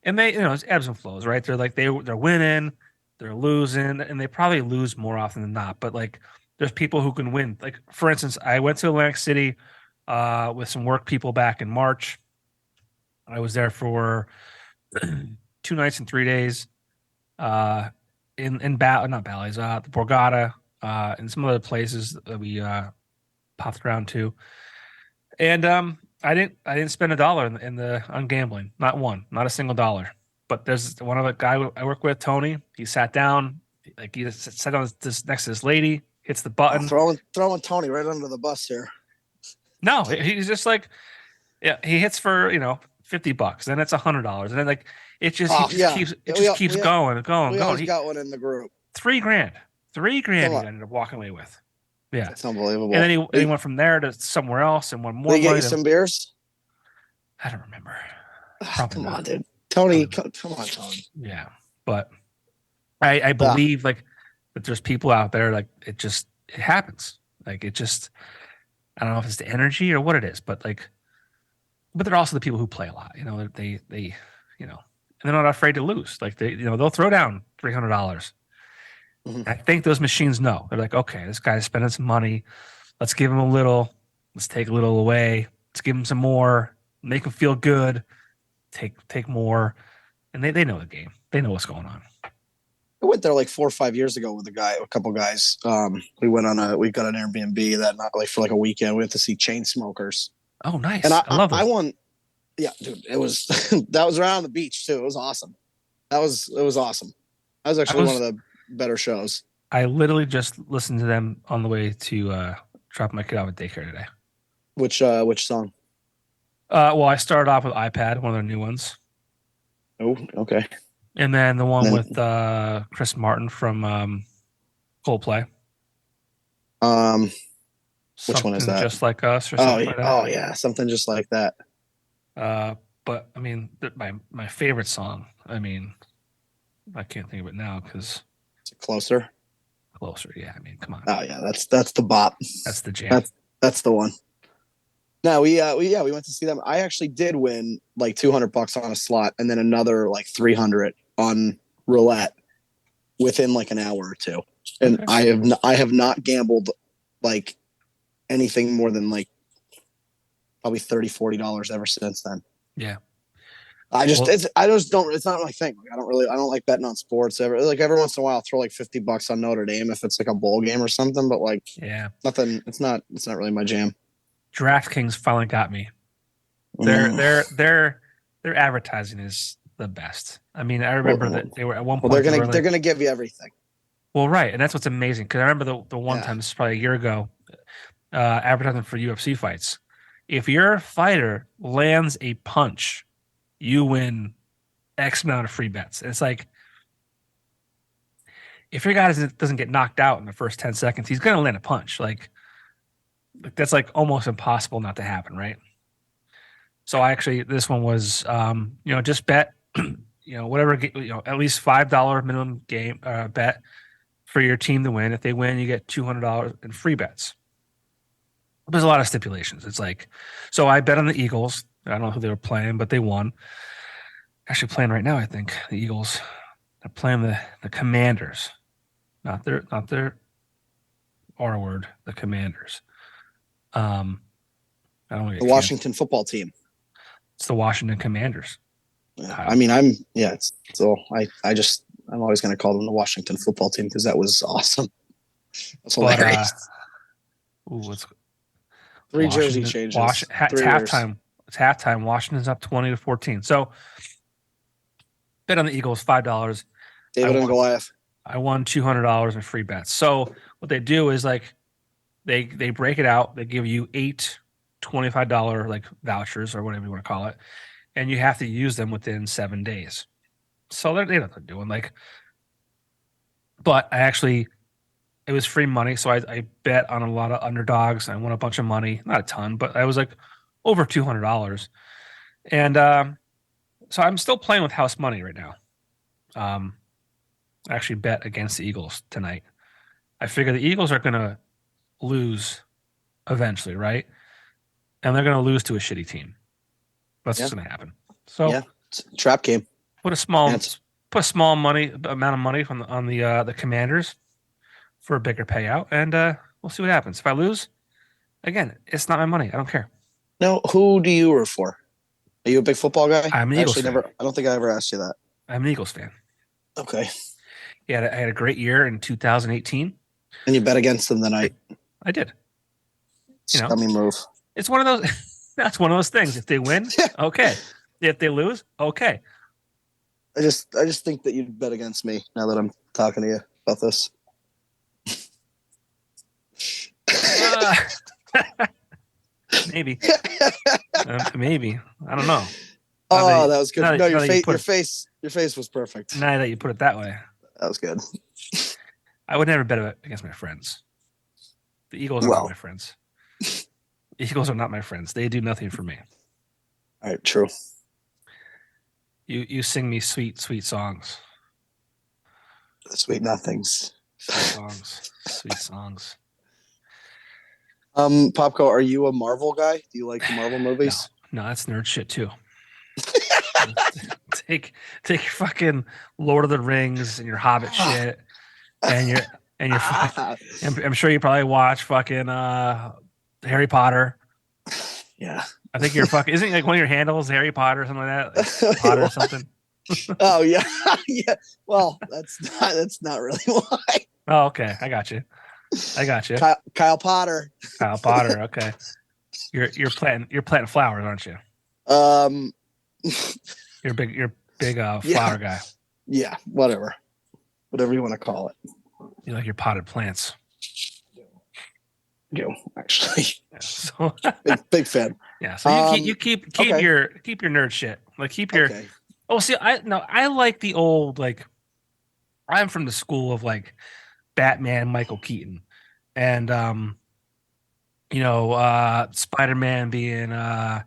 and they it's ebbs and flows, right? They're like they're winning, they're losing, and they probably lose more often than not. But like, there's people who can win. Like for instance, I went to Atlantic City with some work people back in March. I was there for 2 nights and 3 days not Bally's, the Borgata, and some other places that we popped around to. And I didn't spend $1 on gambling. Not a single dollar. But there's one other guy I work with, Tony. He sat down, like he sat down next to this lady, hits the button. Throwing Tony right under the bus here. No, he's just like, yeah, he hits for $50, then it's $100, and then like it just keeps going. We always got one in the group. $3,000 he ended up walking away with. Yeah, it's unbelievable. And then he went from there to somewhere else and won more. Did he get you some beers? I don't remember. Come on, dude. Tony, come on, Tony. Yeah, but I believe like that there's people out there like it happens. Like it just, I don't know if it's the energy or what it is, but they're also the people who play a lot. They and they're not afraid to lose. Like they'll throw down $300. Mm-hmm. I think those machines know. They're like, okay, this guy's spending some money. Let's give him a little. Let's take a little away. Let's give him some more. Make him feel good. Take more. And they know the game. They know what's going on. I went there like 4 or 5 years ago with a couple guys. We got an Airbnb that not like for like a weekend. We went to see Chainsmokers. Oh, nice. And I love it. I won. Yeah, dude, it was that was around the beach too. It was awesome. It was awesome. That was actually one of the better shows. I literally just listened to them on the way to drop my kid off at daycare today. Which song? Well, I started off with iPad, one of their new ones. Oh, okay. And then the one with Chris Martin from Coldplay. Which one is Something that? Just Like Us or something like that. Oh yeah, something just like that. But I mean, my favorite song. I mean, I can't think of it now because it's Closer. Closer. Yeah, I mean, come on. Oh yeah, that's the bop. That's the jam. That's the one. No, we went to see them. I actually did win like $200 on a slot, and then another like 300 on roulette within like an hour or two. And okay. I have not gambled like anything more than like probably $30-$40 ever since then. Yeah. It's not my thing. Like, I don't like betting on sports ever. Like every once in a while I'll throw like $50 on Notre Dame if it's like a bowl game or something, but like nothing, it's not really my jam. DraftKings finally got me. Their advertising is the best. I mean, I remember that they were at one point. Well, they're gonna give you everything. Well, right, and that's what's amazing because I remember the one time, this is probably a year ago, advertising for UFC fights. If your fighter lands a punch, you win X amount of free bets. And it's like, if your guy doesn't get knocked out in the first 10 seconds, he's going to land a punch. Like that's like almost impossible not to happen, right? So this one was, just bet, whatever, at least $5 minimum game bet for your team to win. If they win, you get $200 in free bets. There's a lot of stipulations. It's like, so I bet on the Eagles. I don't know who they were playing, but they won. Actually playing right now, I think the Eagles. They're playing the Commanders, not their R word. The Commanders. I don't know. The Washington football team. It's the Washington Commanders. I mean, I'm always going to call them the Washington football team because that was awesome. That's hilarious. It's 3 jersey changes. It's halftime. It's halftime. Washington's up 20-14. So bet on the Eagles, $5. David and Goliath. I won $200 in free bets. So what they do is like they break it out. They give you 8 $25 like vouchers or whatever you want to call it, and you have to use them within 7 days. So they know what they're doing. Like, but it was free money, so I bet on a lot of underdogs. I won a bunch of money, not a ton, but I was like over $200. And so I'm still playing with house money right now. I actually bet against the Eagles tonight. I figure the Eagles are going to lose eventually, right? And they're going to lose to a shitty team. That's what's going to happen. So it's a trap game. Put a small amount of money on the Commanders for a bigger payout, and we'll see what happens. If I lose, again, it's not my money. I don't care. Now, who do you root for? Are you a big football guy? I'm an Eagles fan. I don't think I ever asked you that. I'm an Eagles fan. Okay. Yeah, I had a great year in 2018. And you bet against them tonight. I did. Scummy move. It's one of those. That's one of those things. If they win, okay. If they lose, okay. I just think that you'd bet against me now that I'm talking to you about this. Maybe. Maybe. I don't know. That was good. No, your face was perfect. Now that you put it that way. That was good. I would never bet against my friends. The Eagles are not my friends. The Eagles are not my friends. They do nothing for me. All right, true. You sing me sweet, sweet songs. Sweet nothings. Sweet songs. Sweet songs. Popko, are you a Marvel guy? Do you like the Marvel movies? No, that's nerd shit too. Take your fucking Lord of the Rings and your Hobbit shit, and your I'm sure you probably watch fucking Harry Potter. Yeah, I think you're fucking. Isn't like one of your handles Harry Potter or something like that? Like Potter or something. Oh yeah, yeah. Well, that's not really why. Oh, okay. I got you. Kyle Potter. Kyle Potter. Okay. You're planting flowers, aren't you? You're big flower guy. Yeah. Whatever you want to call it. You like your potted plants. You actually. Yeah, so big fan. Yeah. So you keep your nerd shit. Like keep your Oh, see, I like the old, like, I'm from the school of like Batman, Michael Keaton, and Spider-Man being Tobey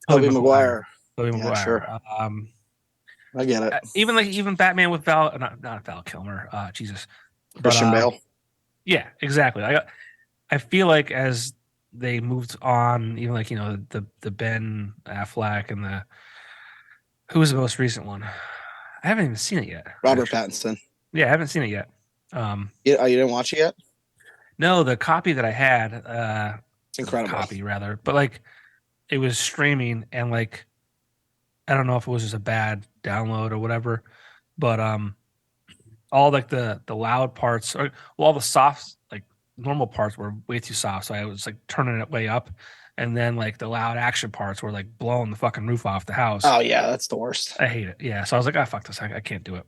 Tobey Maguire. Maguire. Tobey Yeah, sure. Maguire. I get it. Even Batman with not Val Kilmer. Jesus, but Christian Bale. yeah, exactly. I feel like as they moved on, even like the Ben Affleck and the who was the most recent one? I haven't even seen it yet. Robert Actually, Pattinson. yeah, I haven't seen it yet. You didn't watch it yet? No, the copy that I had, It's incredible. copy rather, but like it was streaming and like I don't know if it was just a bad download or whatever, but all like the loud parts or all the soft like normal parts were way too soft, so I was like turning it way up, and then like the loud action parts were like blowing the fucking roof off the house. Oh yeah, that's the worst. I hate it. Yeah, so I was like, ah, fuck this, I can't do it.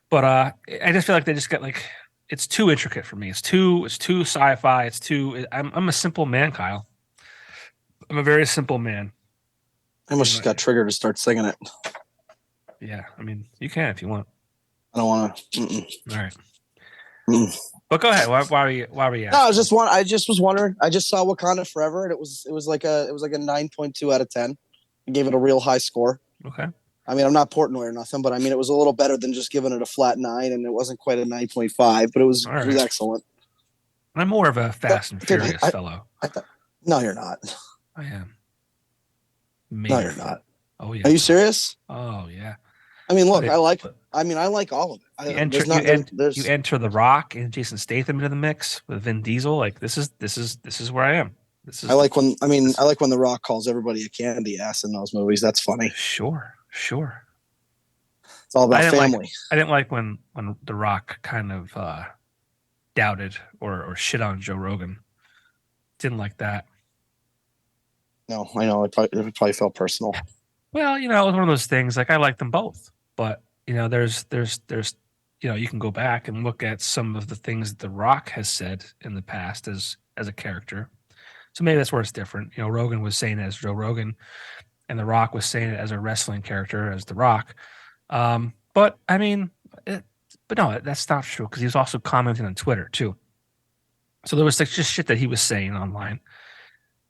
But I just feel like they just get like it's too intricate for me. It's too sci-fi. It's too. I'm a simple man, Kyle. I'm a very simple man. I almost just got triggered to start singing it. Yeah, I mean, you can if you want. I don't want to. All right. But go ahead. Why were you asking? No, I just was wondering. I just saw Wakanda Forever, and it was like a 9.2 out of 10. I gave it a real high score. Okay. I mean, I'm not Portnoy or nothing, but I mean, it was a little better than just giving it a flat 9, and it wasn't quite a 9.5, but it was excellent. I'm more of a Fast and Furious fellow. No, you're not. I am. Maybe. No, you're not. Oh yeah. Are you serious? Oh yeah. I mean, look, I like all of it. You enter The Rock and Jason Statham into the mix with Vin Diesel. Like this is where I am. I like when The Rock calls everybody a candy ass in those movies. That's funny. Sure. It's all about family. I didn't like when The Rock kind of doubted or shit on Joe Rogan. Didn't like that. No, I know. It probably felt personal. Well, it was one of those things. Like I like them both, but there's you can go back and look at some of the things that The Rock has said in the past as a character. So maybe that's where it's different. Rogan was saying it as Joe Rogan, and The Rock was saying it as a wrestling character as The Rock. But I mean, but no, that's not true because he was also commenting on Twitter too. So there was like just shit that he was saying online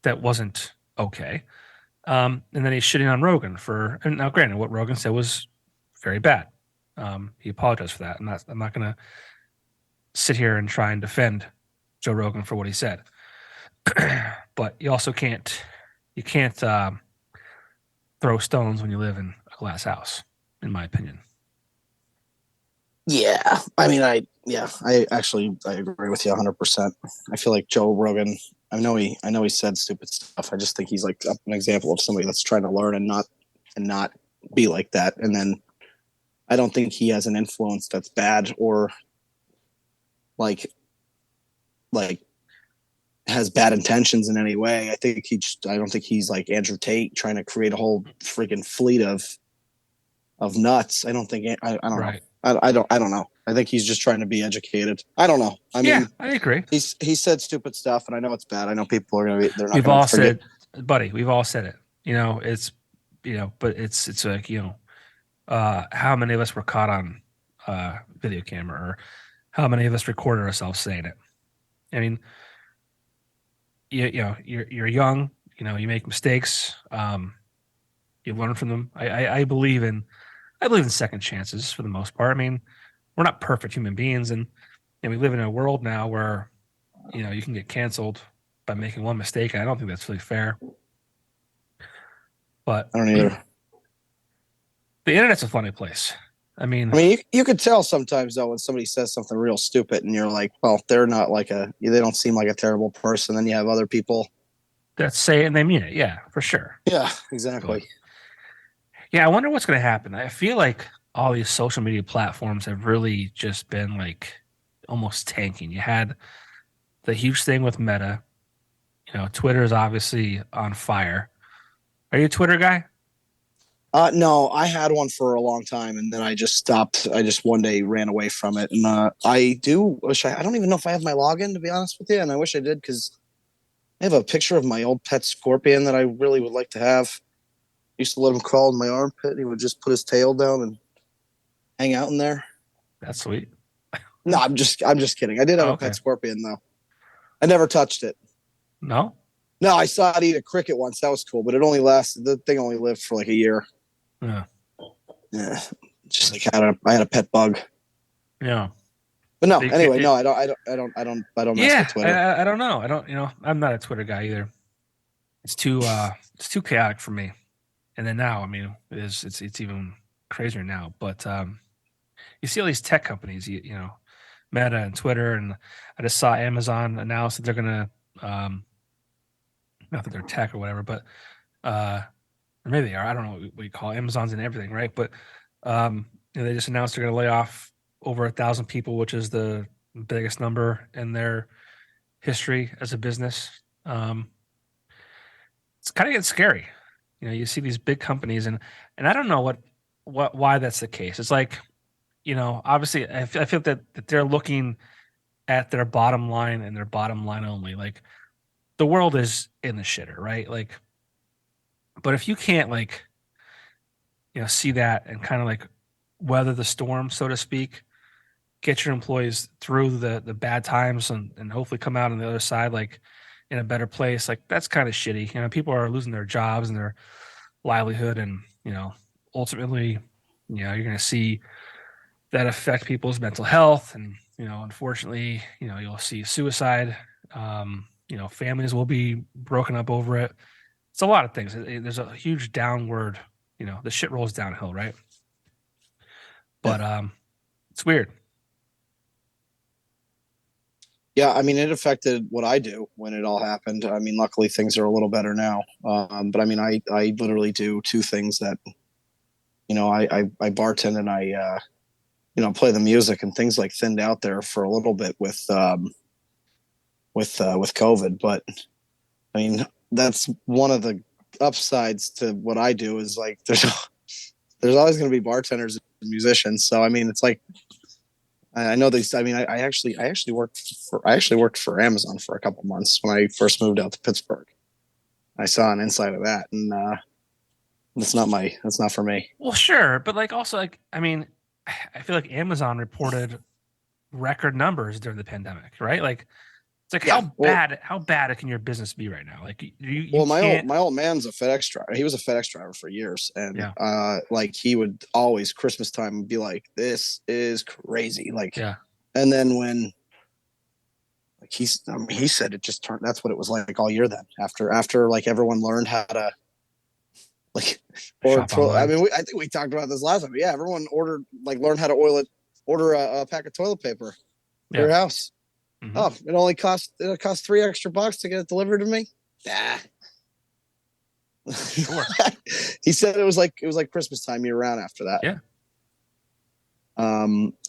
that wasn't okay. And then he's shitting on Rogan and now granted, what Rogan said was very bad. He apologized for that. I'm not going to sit here and try and defend Joe Rogan for what he said. But you also can't throw stones when you live in a glass house, in my opinion. Yeah. I mean, I agree with you 100%. I feel like Joe Rogan, I know he said stupid stuff. I just think he's like an example of somebody that's trying to learn and not be like that. And then I don't think he has an influence that's bad or like has bad intentions in any way. I don't think he's like Andrew Tate trying to create a whole freaking fleet of nuts. I don't think I don't know. I don't know. I think he's just trying to be educated. I don't know. I mean, I agree. He said stupid stuff, and I know it's bad. I know people are going to be. They're not. We've all said, buddy. We've all said it. It's but it's like how many of us were caught on video camera, or how many of us recorded ourselves saying it? I mean, you're young. You make mistakes. You learn from them. I believe in second chances for the most part. I mean, we're not perfect human beings, and we live in a world now where you can get canceled by making one mistake. And I don't think that's really fair. But I don't either. The internet's a funny place. I mean, you could tell sometimes though when somebody says something real stupid, and you're like, well, they're not they don't seem like a terrible person. Then you have other people that say it and they mean it. Yeah, for sure. Yeah, exactly. But, yeah, I wonder what's going to happen. I feel like all these social media platforms have really just been like almost tanking. You had the huge thing with Meta. Twitter is obviously on fire. Are you a Twitter guy? No, I had one for a long time, and then I just stopped. I just one day ran away from it, and I do wish I don't even know if I have my login, to be honest with you, and I wish I did because I have a picture of my old pet scorpion that I really would like to have. Used to let him crawl in my armpit. He would just put his tail down and hang out in there. That's sweet. No, I'm just kidding. I did have a pet scorpion though. I never touched it. No? No, I saw it eat a cricket once. That was cool, but the thing only lived for like a year. Yeah. Yeah. Just like I had a pet bug. Yeah. But no, anyway, no, I don't mess with Twitter. I don't know. I'm not a Twitter guy either. It's too chaotic for me. And then now, I mean, it's even crazier now. But you see all these tech companies, you know, Meta and Twitter, and I just saw Amazon announce that they're gonna not that they're tech or whatever, but or maybe they are. I don't know what you call it. Amazon's in everything, right? But you know, they just announced they're gonna lay off over 1,000 people, which is the biggest number in their history as a business. It's kind of getting scary. You know, you see these big companies, and I don't know why that's the case. It's like, you know, obviously I feel that they're looking at their bottom line and their bottom line only. Like, the world is in the shitter, right? Like, but if you can't, like, you know, see that and kind of like weather the storm, so to speak, get your employees through the bad times and hopefully come out on the other side like in a better place, like, that's kind of shitty. You know, people are losing their jobs and their livelihood, and, you know, ultimately, you know, you're going to see that affect people's mental health, and, you know, unfortunately, you know, you'll see suicide. You know, families will be broken up over it. It's a lot of things. There's a huge downward, you know, the shit rolls downhill, right? But it's weird. Yeah, I mean, it affected what I do when it all happened. I mean, luckily things are a little better now. But I mean, I literally do two things that, you know, I bartend and I, you know, play the music, and things like thinned out there for a little bit with COVID. But I mean, that's one of the upsides to what I do is like, there's always going to be bartenders and musicians. So, I mean, it's like, I know these. I mean, I actually worked for Amazon for a couple months when I first moved out to Pittsburgh. I saw an inside of that, and that's not for me. Well, sure, but like also like, I mean, I feel like Amazon reported record numbers during the pandemic, right? Like, it's like, how bad can your business be right now? Like, my old man's a FedEx driver. He was a FedEx driver for years, and like, he would always Christmas time be like, "This is crazy." Like, and then when, like, he said it just turned. That's what it was like all year. Then after like everyone learned how to, like, I mean, I think we talked about this last time. Yeah, everyone learned how to order a pack of toilet paper for your house. Mm-hmm. Oh, it only cost $3 extra to get it delivered to me. Sure. He said it was like Christmas time year round after that. Yeah. I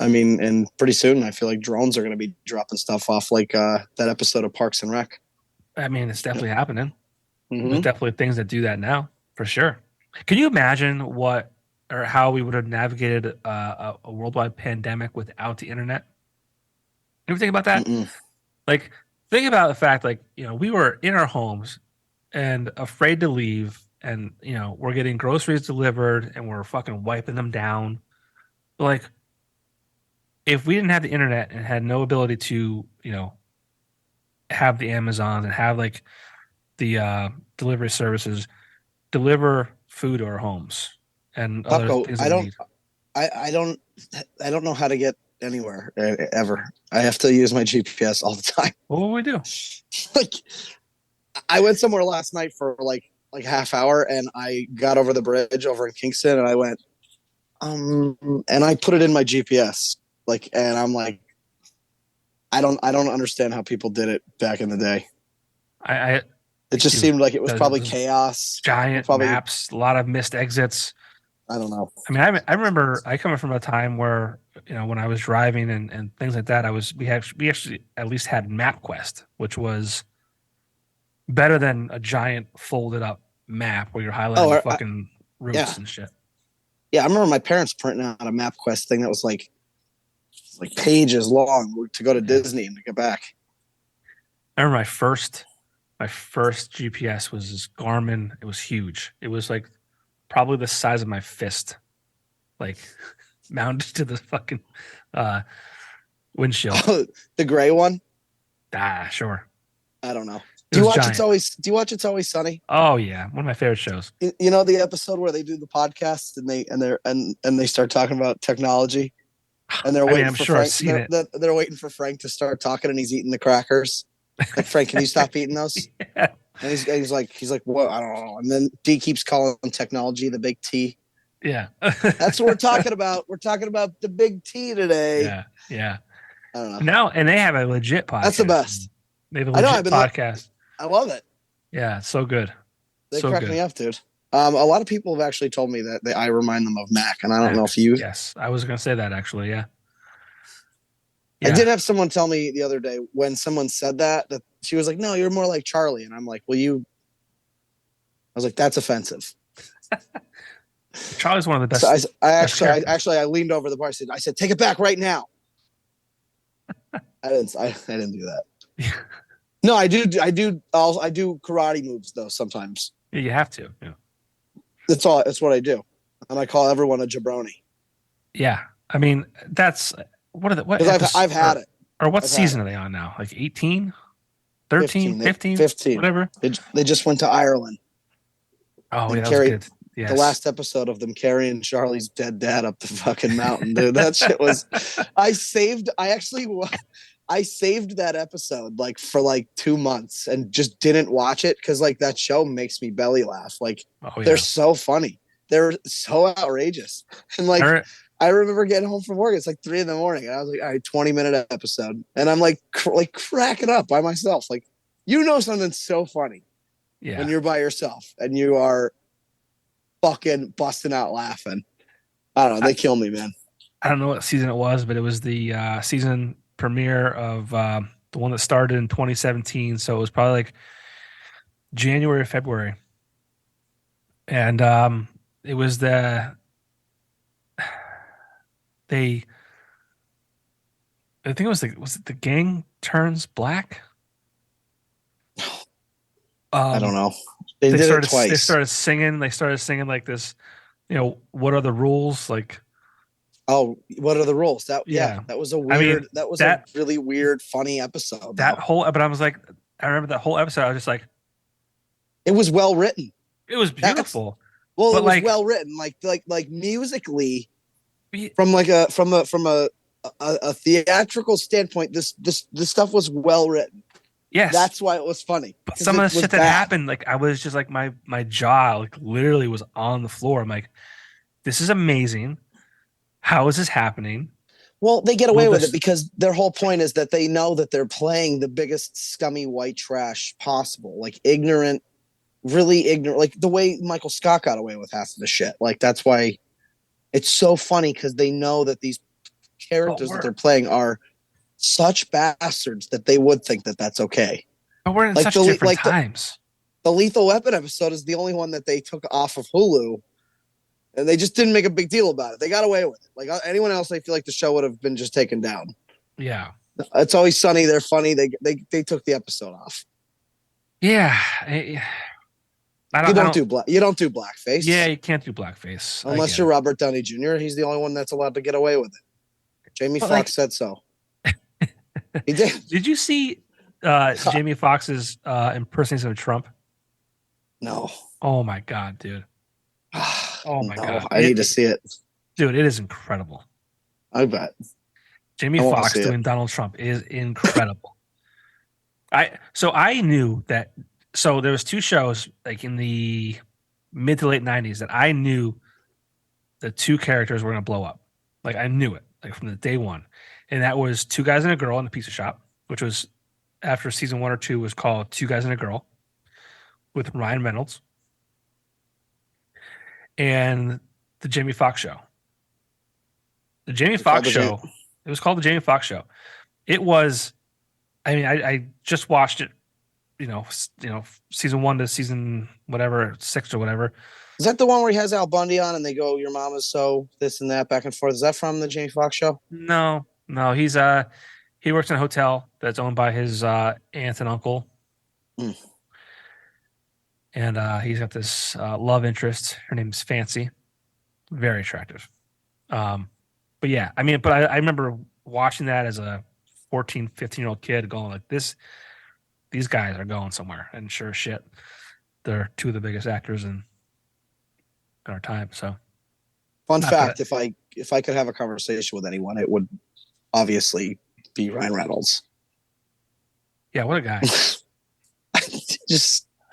mean, and pretty soon I feel like drones are going to be dropping stuff off like that episode of Parks and Rec. I mean, it's definitely happening. Mm-hmm. There's definitely things that do that now, for sure. Can you imagine how we would have navigated a worldwide pandemic without the internet? You ever think about that? Mm-mm. Like, think about the fact, like, you know, we were in our homes and afraid to leave, and, you know, we're getting groceries delivered and we're fucking wiping them down. But, like, if we didn't have the internet and had no ability to, you know, have the Amazon and have like the delivery services deliver food to our homes and other Popko, things I don't know how to get anywhere ever. I have to use my GPS all the time. What would we do? Like, I went somewhere last night for like half hour, and I got over the bridge over in Kingston, and I went, and I put it in my GPS, like, and I'm like, I don't understand how people did it back in the day. It just seemed like it was probably chaos. Giant maps, a lot of missed exits. I don't know. I mean, I remember I come from a time where, you know, when I was driving and things like that, we actually at least had MapQuest, which was better than a giant folded up map where you're highlighting fucking routes and shit. Yeah, I remember my parents printing out a MapQuest thing that was like pages long to go to Disney and to get back. I remember my first GPS was this Garmin. It was huge. It was like probably the size of my fist, like mounted to the fucking windshield. Oh, the gray one? Sure. I don't know. It was giant. Do you watch It's Always Sunny? Oh yeah, one of my favorite shows. You know the episode where they do the podcast and they start talking about technology, and they're waiting for Frank. They're waiting for Frank to start talking, and he's eating the crackers. Like, Frank, can you stop eating those? Yeah. And he's like, what? I don't know. And then D keeps calling technology the big T. Yeah. That's what we're talking about. We're talking about the big T today. Yeah. Yeah. I don't know. Now, and they have a legit podcast. That's the best. They have a legit podcast. I love it. Yeah, it's so good. They crack me up, dude. A lot of people have actually told me that I remind them of Mac, and I don't know if you. Yes, I was going to say that actually. Yeah. I did have someone tell me the other day when someone said that she was like, "No, you're more like Charlie," and I'm like, "Well, you." I was like, "That's offensive." Charlie's one of the best. So I leaned over the bar. I said, "Take it back right now." I didn't do that. Yeah. No, I do karate moves though sometimes. Yeah, you have to. Yeah. That's what I do, and I call everyone a jabroni. Yeah, I mean that's what I've had it. Or what season are they on now? Like 18, 13, 15, 15, whatever. They just went to Ireland. Oh yeah, that was good. Yes. The last episode of them carrying Charlie's dead dad up the fucking mountain, dude. That shit was. I saved that episode like for like 2 months and just didn't watch it because like that show makes me belly laugh. Like they're so funny, they're so outrageous, and like I remember getting home from work. It's like 3 a.m. and I was like, all right, 20-minute episode, and I'm like cracking up by myself. Like something's so funny when you're by yourself and you are fucking busting out laughing. I don't know. They kill me, man. I don't know what season it was, but it was the season premiere of the one that started in 2017. So it was probably like January or February. And it was I think it was the gang turns black? I don't know. They did it twice. They started singing like this, what are the rules? Like, oh, what are the rules? That was a weird. A really weird, funny episode. But I was like, I remember that whole episode. I was just like, it was well written. It was beautiful. It was well written, like musically, from a theatrical standpoint. This stuff was well written. Yes, that's why it was funny. But some of the shit that happened, like I was just like my jaw like literally was on the floor. I'm like, this is amazing. How is this happening? Well, they get away with it because their whole point is that they know that they're playing the biggest scummy white trash possible, like ignorant, really ignorant, like the way Michael Scott got away with half of the shit. Like that's why it's so funny because they know that these characters that they're playing are such bastards that they would think that that's okay. But we're in such different times. The Lethal Weapon episode is the only one that they took off of Hulu, and they just didn't make a big deal about it. They got away with it. Like anyone else, I feel like the show would have been just taken down. Yeah, It's Always Sunny. They're funny. They took the episode off. Yeah, you don't do blackface. Yeah, you can't do blackface unless you're Robert Downey Jr. He's the only one that's allowed to get away with it. Jamie Foxx said so. He did. Did you see Jamie Foxx's impersonation of Trump? No. Oh my god, dude. Oh my god. I need to see it. Dude, it is incredible. I bet. Jamie Foxx doing Donald Trump is incredible. I knew that. So there was 2 shows like in the mid to late 90s that I knew the 2 characters were going to blow up. Like I knew it like from the day one. And that was 2 Guys and a Girl in the Pizza Shop, which was after season 1 or 2 was called 2 Guys and a Girl with Ryan Reynolds, and the Jamie Foxx Show. The Jamie Foxx Show. It was called the Jamie Foxx Show. It was. I mean, I just watched it. Season 1 to season whatever 6 or whatever. Is that the one where he has Al Bundy on and they go, "Your mom is so this and that," back and forth? Is that from the Jamie Foxx Show? No, he's he works in a hotel that's owned by his aunt and uncle. And he's got this love interest. Her name's Fancy. Very attractive. But yeah, I mean, but I remember watching that as a 14, 15-year-old kid going like these guys are going somewhere. And sure as shit, they're two of the biggest actors in our time. So Fun fact, if I could have a conversation with anyone, it would obviously be Ryan Reynolds. Yeah, what a guy.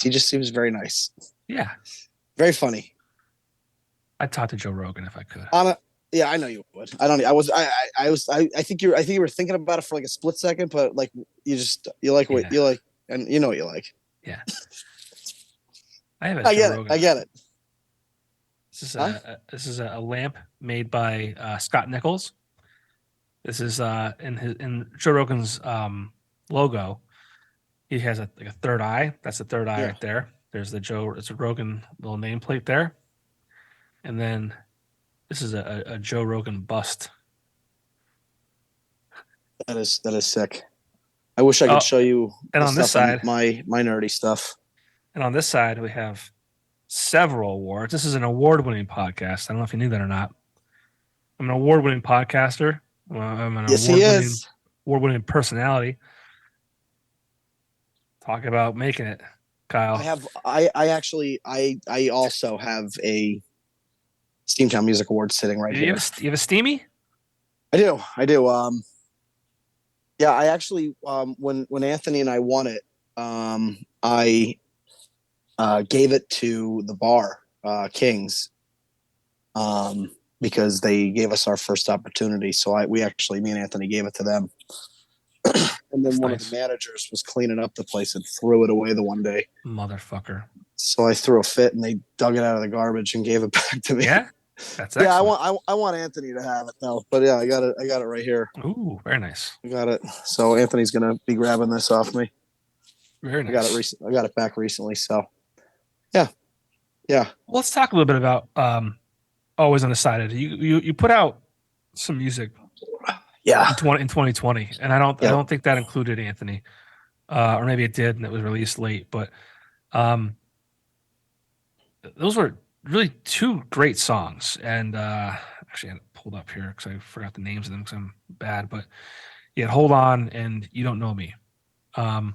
He just seems very nice. Yeah. Very funny. I'd talk to Joe Rogan if I could. Yeah, I know you would. I think you were thinking about it for like a split second, but like you like what you like, and you know what you like. Yeah. I get it. This is a lamp made by Scott Nichols. This is in Joe Rogan's logo. He has a third eye. That's the third eye right there. There's it's a Rogan little nameplate there. And then this is a Joe Rogan bust. That is sick. I wish I could show you. And on this side, my nerdy stuff. And on this side, we have several awards. This is an award-winning podcast. I don't know if you knew that or not. I'm an award-winning podcaster. I'm an award-winning personality. Talk about making it, Kyle. I also have a Steamtown Music Award sitting right here. You have a Steamy? I do. Yeah, I actually when Anthony and I won it, I gave it to the bar, Kings, because they gave us our first opportunity. So me and Anthony gave it to them. And then one of the managers was cleaning up the place and threw it away the one day. Motherfucker. So I threw a fit and they dug it out of the garbage and gave it back to me. Yeah? That's excellent. Yeah, I want Anthony to have it though. But yeah, I got it right here. Ooh, very nice. I got it. So Anthony's gonna be grabbing this off me. Very nice. I got it back recently. So yeah. Well, let's talk a little bit about Always Undecided. You put out some music in 2020, and I don't think that included Anthony. Or maybe it did and it was released late, but those were really two great songs. And actually I had it pulled up here because I forgot the names of them because I'm bad, but yeah, Hold On and You Don't Know Me. And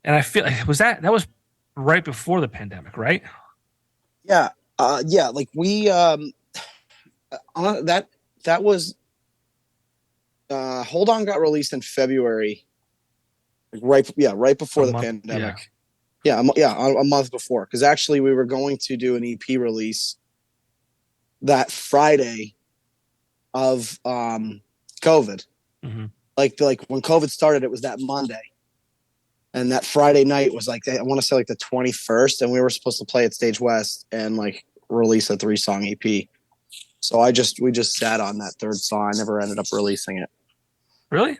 I feel like that was right before the pandemic, right? Yeah. Like we that was Hold On got released in February, right before the pandemic. Yeah, a month before, because actually we were going to do an EP release that Friday of COVID. Mm-hmm. Like when COVID started, it was that Monday, and that Friday night was like, I want to say like the 21st, and we were supposed to play at Stage West and like release a 3-song EP. So we just sat on that third song. I never ended up releasing it. Really?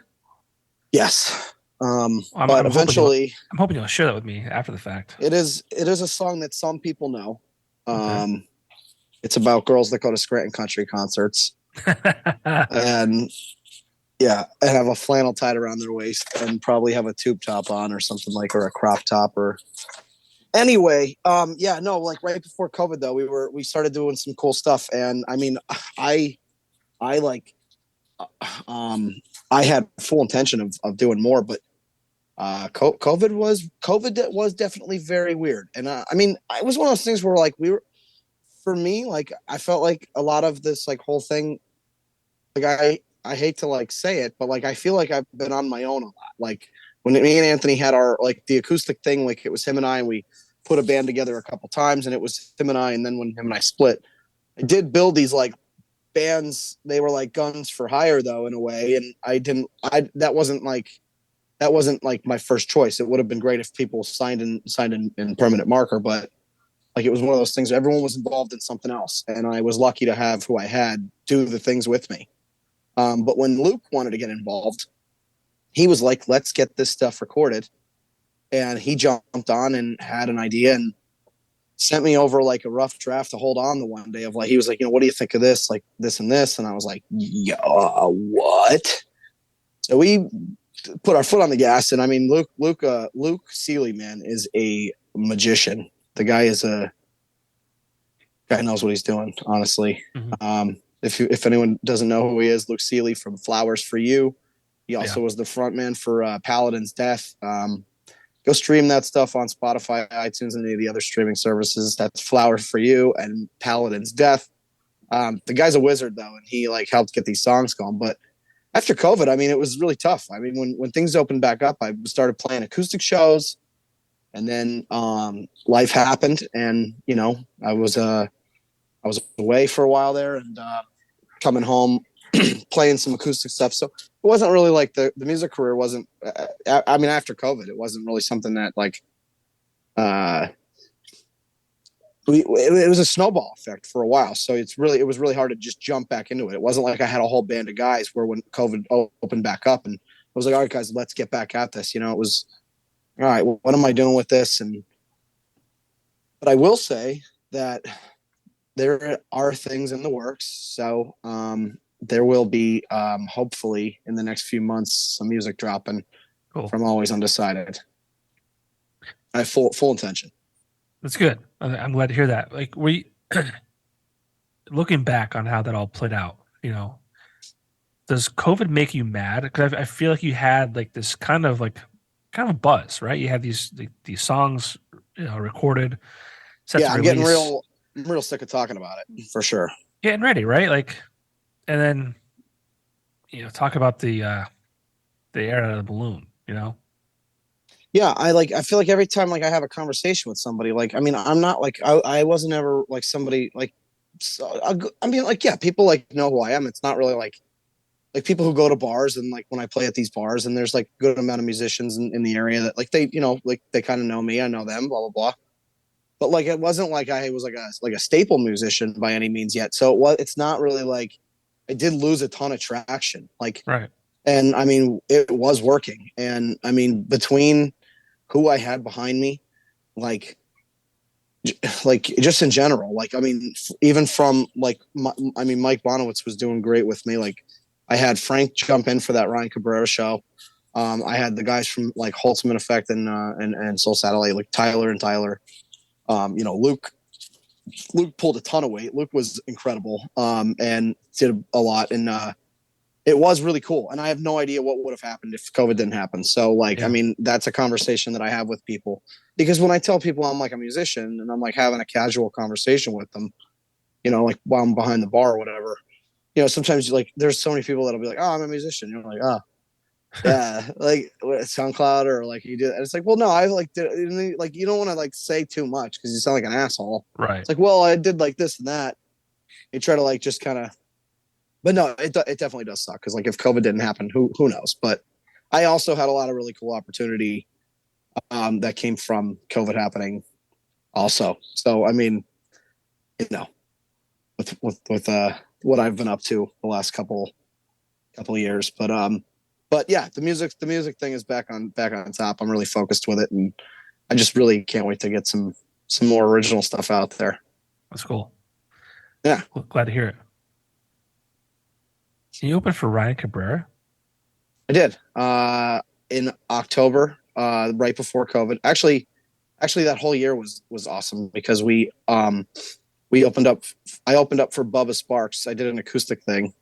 Yes. But eventually, I'm hoping you'll share that with me after the fact. It is a song that some people know. Okay. It's about girls that go to Scranton country concerts and have a flannel tied around their waist and probably have a tube top on or something or a crop top or anyway. Like right before COVID though, we started doing some cool stuff. And I mean, I had full intention of doing more, but COVID was definitely very weird. And I mean, it was one of those things where for me, I felt like a lot of this whole thing, I hate to say it, but I feel like I've been on my own a lot. When me and Anthony had our the acoustic thing, it was him and I, and we put a band together a couple times, and it was him and I. And then when him and I split, I did build these bands. They were guns for hire though, in a way. And that wasn't my first choice. It would have been great if people signed in permanent marker, but it was one of those things. Everyone was involved in something else, and I was lucky to have who I had do the things with me. But when Luke wanted to get involved, he was like, "Let's get this stuff recorded," and he jumped on and had an idea and sent me over a rough draft to hold on the one day of he was like, "What do you think of this? This and this?" And I was like, "Yeah, what?" So we put our foot on the gas, and I mean, Luke Seeley, man, is a magician. The guy is a guy knows what he's doing, honestly. Mm-hmm. If anyone doesn't know who he is, Luke Seeley from Flowers for You. He also was the frontman for Paladin's Death. Go stream that stuff on Spotify, iTunes, and any of the other streaming services. That's Flowers for You and Paladin's Death. The guy's a wizard, though, and he like helped get these songs going. But after COVID, I mean, it was really tough. I mean, when things opened back up, I started playing acoustic shows, and then life happened, and I was away for a while there, and coming home, playing some acoustic stuff. So it wasn't really like the music career wasn't. I mean, after COVID, it wasn't really something that like. It was a snowball effect for a while, so it was really hard to just jump back into it. It wasn't like I had a whole band of guys where when COVID opened back up, and I was like, all right, guys, let's get back at this. It was all right. Well, what am I doing with this? But I will say that there are things in the works. So there will be hopefully in the next few months some music dropping from Always Undecided. I have full intention. That's good. I'm glad to hear that. Like looking back on how that all played out, does COVID make you mad? Because I feel like you had like this kind of a buzz, right? You had these songs, recorded. I'm getting real sick of talking about it for sure. Getting ready, right? Like, and then talk about the air out of the balloon, Yeah, I feel like every time like I have a conversation with somebody, like, I mean, I'm not like I wasn't ever like somebody like, I mean, like, yeah, people like know who I am. It's not really like people who go to bars and like when I play at these bars and there's like a good amount of musicians in the area that like they, like they kind of know me, I know them, blah, blah, blah. But like, it wasn't like I was like a staple musician by any means yet. So it's not really like I did lose a ton of traction. Like, right. And I mean, it was working. And I mean, between who I had behind me, like just in general, like, I mean, even from like, Mike Bonowitz was doing great with me. Like I had Frank jump in for that Ryan Cabrera show. I had the guys from like Holtzman Effect and Soul Satellite, like Tyler and Tyler. Luke pulled a ton of weight. Luke was incredible and did a lot. And it was really cool. And I have no idea what would have happened if COVID didn't happen. So I mean, that's a conversation that I have with people, because when I tell people I'm like a musician and I'm like having a casual conversation with them, like while I'm behind the bar or whatever, sometimes like there's so many people that'll be like, oh, I'm a musician. You're like, oh, yeah, like SoundCloud or like you do. And it's like, well, no, I like did, like you don't want to like say too much because you sound like an asshole. Right. It's like, well, I did like this and that. You try to like just kind of. But no, it definitely does suck because like if COVID didn't happen, who knows? But I also had a lot of really cool opportunity that came from COVID happening, also. So I mean, with what I've been up to the last couple of years, but yeah, the music thing is back on top. I'm really focused with it, and I just really can't wait to get some more original stuff out there. That's cool. Yeah, well, glad to hear it. You opened for Ryan Cabrera? I did in October, right before COVID. Actually, that whole year was awesome because we opened up. I opened up for Bubba Sparks. I did an acoustic thing.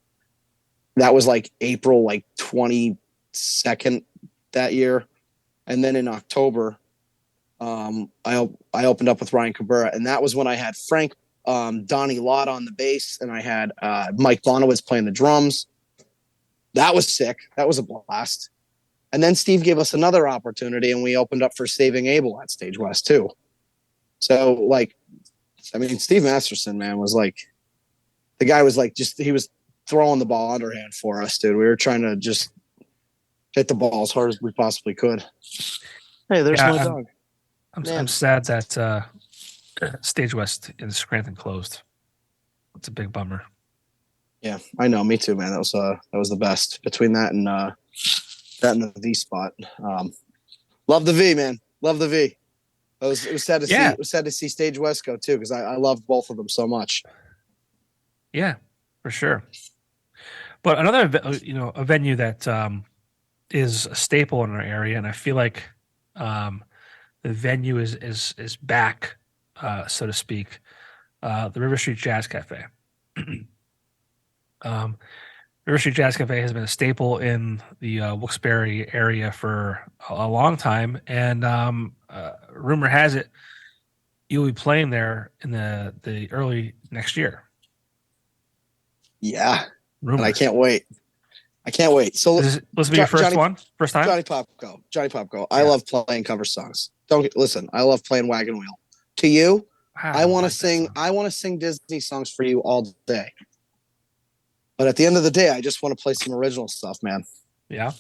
That was like April 22nd that year, and then in October, I opened up with Ryan Cabrera, and that was when I had Frank. Donnie Lott on the bass, and I had Mike Bonowitz playing the drums. That was sick. That was a blast. And then Steve gave us another opportunity, and we opened up for Saving Abel at Stage West too. So, like, I mean, Steve Masterson, man, was like, the guy was like, he was throwing the ball underhand for us, dude. We were trying to just hit the ball as hard as we possibly could. Hey, there's my dog. I'm sad that Stage West in Scranton closed. It's a big bummer. Yeah, I know. Me too, man. That was the best between that and the V spot. Love the V, man. Love the V. It was sad to see. It was sad to see Stage West go too, because I love both of them so much. Yeah, for sure. But another, a venue that is a staple in our area, and I feel like the venue is back, so to speak. The River Street Jazz Cafe. River Street Jazz Cafe has been a staple in the Wilkes-Barre area for a long time, and rumor has it you'll be playing there in the early next year. Yeah, Rumor. And I can't wait. So this will be your first time? Johnny Popko. I love playing cover songs. I love playing Wagon Wheel. To you, I want to sing. I want to sing Disney songs for you all day. But at the end of the day, I just want to play some original stuff, man. Yeah.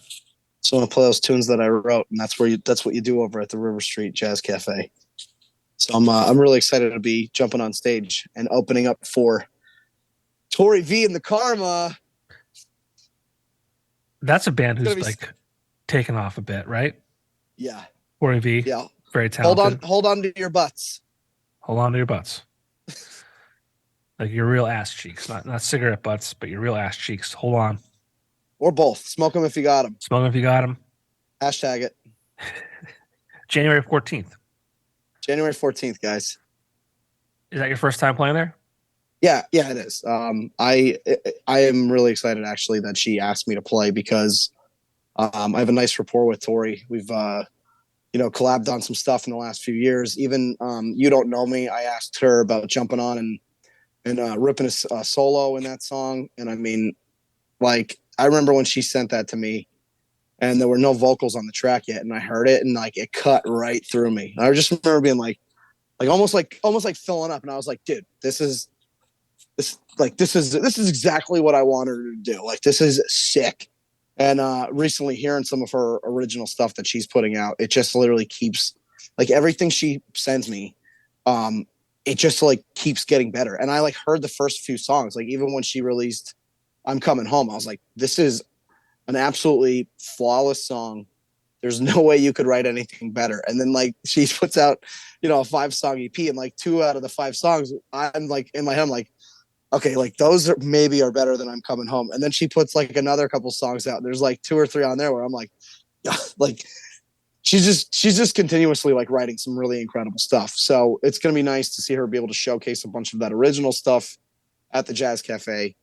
So I want to play those tunes that I wrote, and that's what you do over at the River Street Jazz Cafe. So I'm really excited to be jumping on stage and opening up for Tori V and the Karma. That's a band who's like taken off a bit, right? Yeah. Tori V. Yeah. Very talented. Hold on to your butts. Hold on to your butts. Like your real ass cheeks, not cigarette butts, but your real ass cheeks. Hold on. Or both. Smoke them if you got them. Smoke them if you got them. Hashtag it. January 14th. January 14th, guys. Is that your first time playing there? Yeah, it is. I am really excited actually that she asked me to play because I have a nice rapport with Tori. We've collabed on some stuff in the last few years. Even You Don't Know Me, I asked her about jumping on and ripping a solo in that song. And I mean, like, I remember when she sent that to me and there were no vocals on the track yet, and I heard it and like it cut right through me. I just remember being like almost like filling up, and I was like, dude, this is exactly what I wanted her to do. Like, this is sick. And recently hearing some of her original stuff that she's putting out, it just literally keeps, like, everything she sends me, it just like keeps getting better. And I like heard the first few songs, like even when she released I'm Coming Home, I was like, this is an absolutely flawless song. There's no way you could write anything better. And then like she puts out, a 5-song EP, and like 2 out of the 5 songs, I'm like in my head, I'm like, okay, like those are better than I'm Coming Home. And then she puts like another couple songs out. There's like 2 or 3 on there where I'm like, yeah, like she's just continuously like writing some really incredible stuff. So it's going to be nice to see her be able to showcase a bunch of that original stuff at the Jazz Cafe.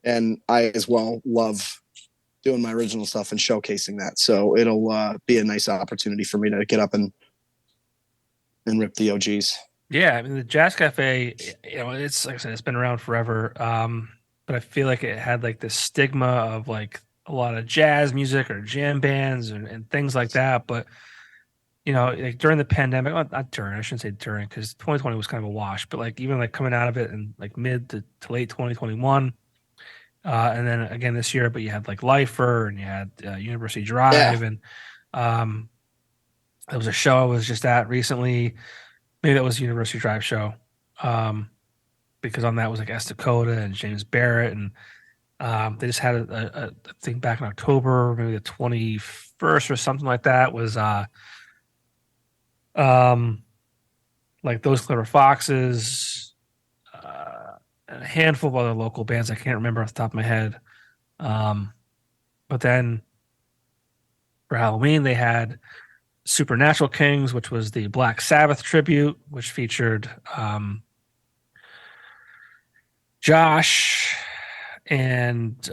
And I as well love doing my original stuff and showcasing that. So it'll be a nice opportunity for me to get up and rip the OGs. Yeah, I mean the Jazz Cafe, it's like I said, it's been around forever. But I feel like it had like this stigma of like a lot of jazz music or jam bands and things like that. But like during the pandemic, not during, I shouldn't say during, because 2020 was kind of a wash. But like even like coming out of it in like mid to late 2021, and then again this year. But you had like Lifer and you had University Drive, and there was a show I was just at recently. Maybe that was a University Drive show, because on that was like S. Dakota and James Barrett, and they just had a thing back in October, maybe the 21st or something like that. Was like Those Clever Foxes, and a handful of other local bands I can't remember off the top of my head. But then for Halloween they had Supernatural Kings, which was the Black Sabbath tribute, which featured Josh and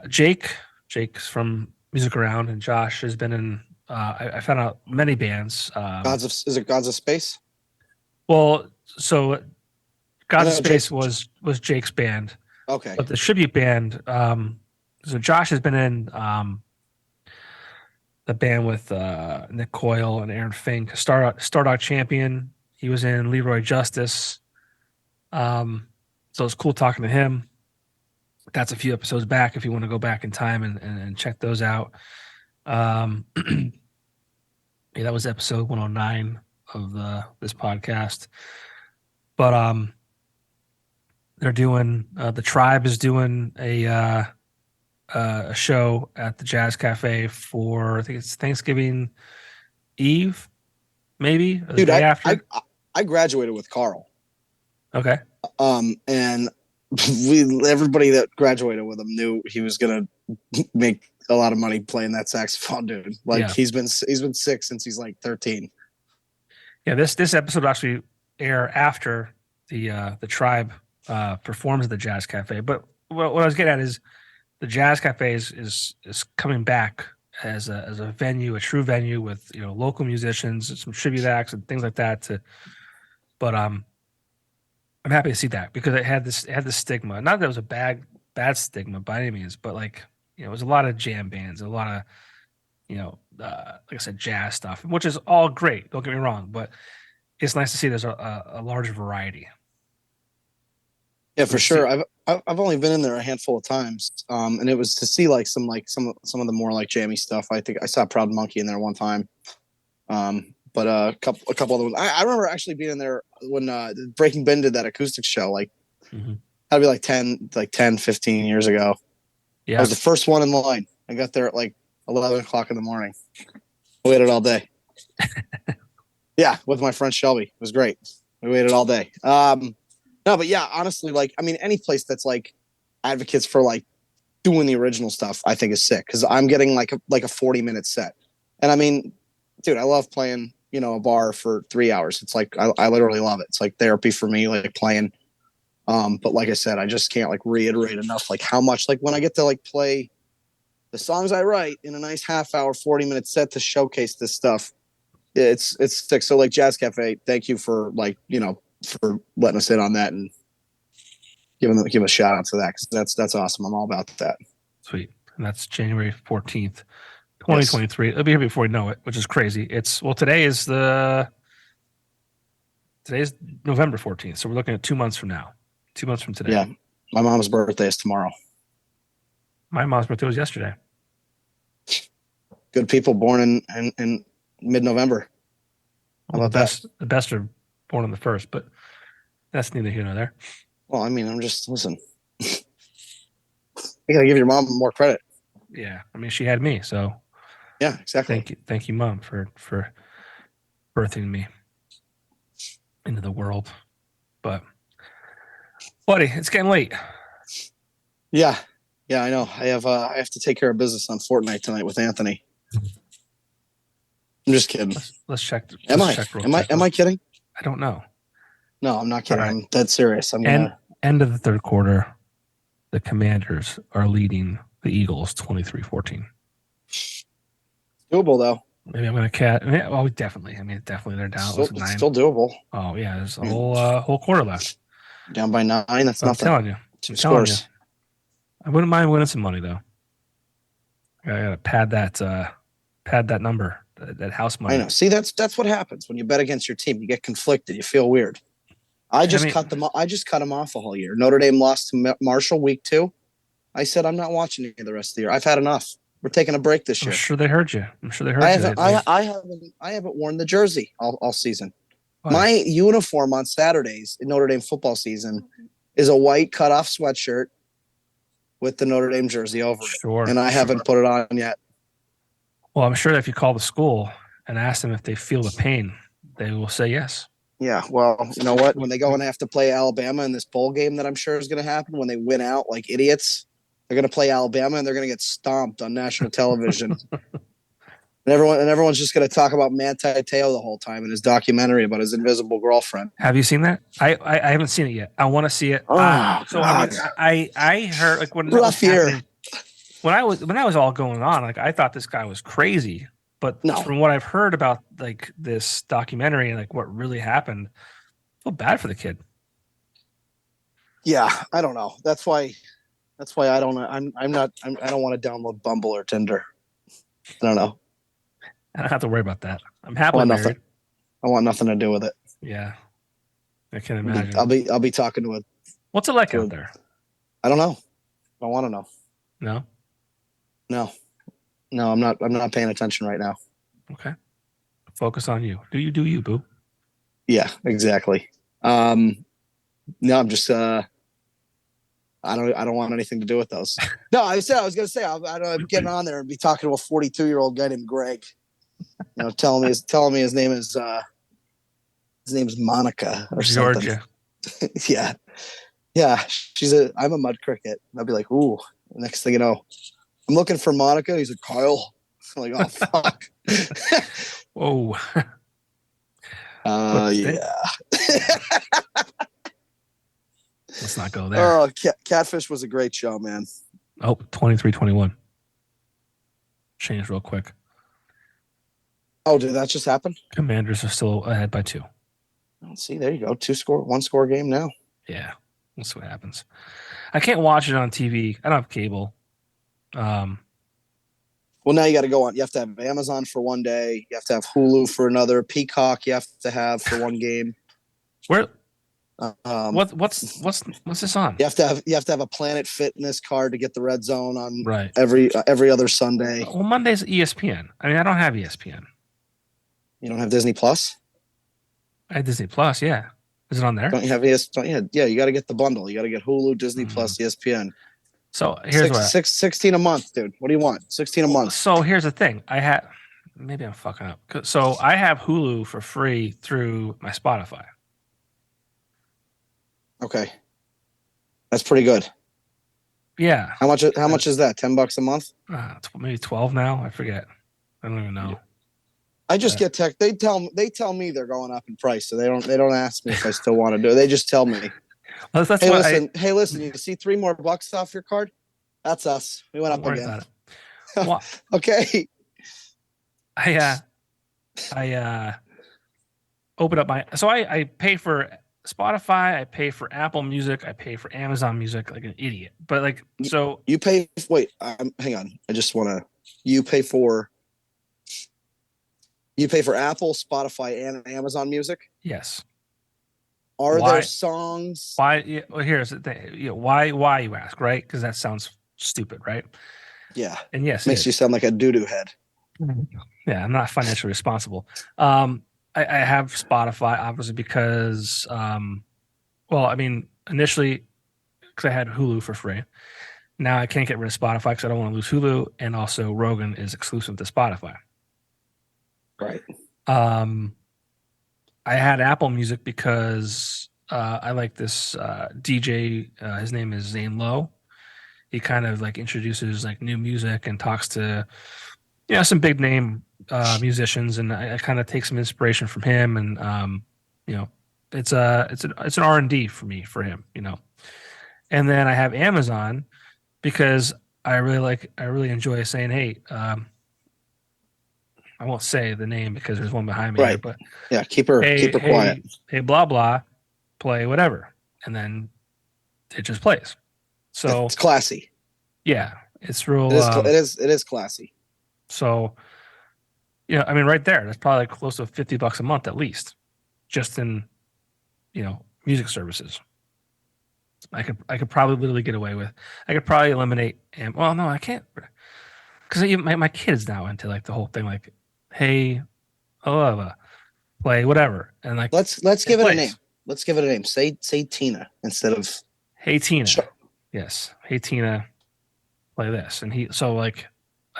Jake. Jake's from Music Around, and Josh has been in I found out many bands. Is it Gods of Space? Well, so Gods of Space was Jake's band. Okay. But the tribute band, so Josh has been in the band with Nick Coyle and Aaron Fink, Stardog Champion. He was in Leroy Justice. So it's cool talking to him. That's a few episodes back if you want to go back in time and check those out. Yeah, that was episode 109 of this podcast. But they're doing the Tribe is doing a show at the Jazz Cafe for, I think it's Thanksgiving Eve, maybe, or the day after. I graduated with Carl. Okay. And everybody that graduated with him knew he was gonna make a lot of money playing that saxophone, dude. Like he's been sick since he's like 13. Yeah, this episode will actually air after the tribe performs at the Jazz Cafe. But what I was getting at is the Jazz Cafe is coming back as a venue, a true venue with local musicians, some tribute acts, and things like that. But I'm happy to see that because it had this stigma. Not that it was a bad stigma by any means, but like it was a lot of jam bands, a lot of like I said, jazz stuff, which is all great. Don't get me wrong, but it's nice to see there's a larger variety. Yeah, for sure. I've only been in there a handful of times, and it was to see some of the more like jammy stuff. I think I saw Proud Monkey in there one time, but a couple other ones. I remember actually being in there when Breaking Ben did that acoustic show. Like that'd be like 10, 15 years ago. Yeah, I was the first one in line. I got there at like 11 o'clock in the morning. I waited all day. Yeah, with my friend Shelby. It was great. We waited all day. No, but yeah, honestly, like, I mean, any place that's like advocates for like doing the original stuff, I think is sick because I'm getting like a 40-minute set. And I mean, dude, I love playing, a bar for 3 hours. It's like, I literally love it. It's like therapy for me, like playing. But like I said, I just can't like reiterate enough, like how much, like when I get to like play the songs I write in a nice half-hour, 40-minute set to showcase this stuff, it's sick. So like Jazz Cafe, thank you for like, for letting us in on that and give a shout out to that because that's awesome. I'm all about that. Sweet. And that's January 14th, 2023. Yes. It'll be here before you know it, which is crazy. Today's November 14th. So we're looking at 2 months from now. 2 months from today. Yeah. My mom's birthday is tomorrow. My mom's birthday was yesterday. Good people born in mid-November. How about that? The best are born on the 1st, but that's neither here nor there. Well, I mean, listen. You gotta give your mom more credit. Yeah, I mean, she had me, so yeah, exactly. Thank you, Mom, for birthing me into the world. But, buddy, it's getting late. Yeah, I know. I have to take care of business on Fortnite tonight with Anthony. I'm just kidding. Let's check. Am I kidding? I don't know. No, I'm not kidding. Right. I'm dead serious. End of the third quarter. The Commanders are leading the Eagles 23-14. Doable though. Maybe I'm going to Oh, definitely. I mean, definitely they're down. It's still doable. Oh yeah, there's a whole quarter left. Down by 9. That's nothing. I'm telling you. I wouldn't mind winning some money though. I got to pad that number. That house money. I know. See, that's what happens when you bet against your team. You get conflicted. You feel weird. I just cut them off the whole year. Notre Dame lost to Marshall week 2. I said I'm not watching any of the rest of the year. I've had enough. We're taking a break this year. I'm sure they heard you. I haven't worn the jersey all season. What? My uniform on Saturdays in Notre Dame football season is a white cutoff sweatshirt with the Notre Dame jersey over it. Sure. And I haven't put it on yet. Well, I'm sure that if you call the school and ask them if they feel the pain, they will say yes. Yeah, well, you know what? When they go and have to play Alabama in this bowl game that I'm sure is going to happen, when they win out like idiots, they're going to play Alabama and they're going to get stomped on national television. and everyone's just going to talk about Manti Te'o the whole time in his documentary about his invisible girlfriend. Have you seen that? I haven't seen it yet. I want to see it. So I heard like when rough year. When I was all going on, like I thought this guy was crazy, but from what I've heard about like this documentary and like what really happened, I feel bad for the kid. Yeah, I don't know. That's why I don't. I don't want to download Bumble or Tinder. I don't know. I don't have to worry about that. I'm happily married. I want nothing to do with it. Yeah, I can imagine. I'll be talking to a. What's it like out there? I don't know. I want to know. No, I'm not paying attention right now. Okay. Focus on you. Do you, boo? Yeah, exactly. No, I'm just I don't want anything to do with those. No, I was going to say I'm getting on there and be talking to a 42-year-old guy named Greg. Telling me his name is Monica or Georgia. Something. Yeah. I'm a mud cricket. And I'll be like, ooh. Next thing you know, I'm looking for Monica. He's like, Kyle. I'm like, oh fuck. Whoa. Yeah. Let's not go there. Oh, Catfish was a great show, man. Oh, 23-21. Changed real quick. Oh, did that just happen? Commanders are still ahead by 2. Oh, see, there you go. 1-score game now. Yeah, we'll see what happens. I can't watch it on TV. I don't have cable. Well, now you got to go on. You have to have Amazon for one day. You have to have Hulu for another. Peacock you have to have for one game. Where? What's this on? You have to have a Planet Fitness card to get the Red Zone on right every other Sunday. Well, Monday's ESPN. I mean, I don't have ESPN. You don't have Disney Plus? I have Disney Plus. Yeah, is it on there? Don't you have ESPN? Yeah, you got to get the bundle. You got to get Hulu, Disney Plus, ESPN. So here's what 16 a month, dude. What do you want? 16 a month. So here's the thing. Maybe I'm fucking up. So I have Hulu for free through my Spotify. Okay, that's pretty good. Yeah. How much is that? $10 a month? Maybe 12 now. I forget. I don't even know. I just get tech. They tell me they're going up in price, so they don't ask me if I still want to do it. They just tell me. Well, Hey, listen. You see $3 more off your card? That's us. We went up again. Well, okay. I open up I pay for Spotify, I pay for Apple Music, I pay for Amazon Music like an idiot. But like, so you pay. Wait, hang on. I just want to. You pay for Apple, Spotify, and Amazon Music. Yes. Are there songs? Why? Yeah, well, here's the thing. Why you ask, right? Because that sounds stupid, right? Yeah. And yes, makes you sound like a doo-doo head. Yeah, I'm not financially responsible. I have Spotify obviously because, initially because I had Hulu for free. Now I can't get rid of Spotify because I don't want to lose Hulu, and also Rogan is exclusive to Spotify. Right. I had Apple Music because I like this DJ. His name is Zane Lowe. He kind of like introduces like new music and talks to some big name musicians, and I kind of take some inspiration from him. And it's an R&D for him. And then I have Amazon because I really enjoy saying, hey. I won't say the name because there's one behind me. Right. Here, but yeah, keep her quiet. Hey, blah blah, play whatever, and then it just plays. So it's classy. Yeah, it's real. It is classy. So, right there, that's probably like close to $50 a month at least, just in, music services. I could probably literally get away with. I could probably eliminate. Well, no, I can't, because my kid's now into like the whole thing, like. Hey, play whatever, and like let's give it a name. Let's give it a name. Say Tina instead of Hey Tina. Sure. Yes, Hey Tina, play this, and I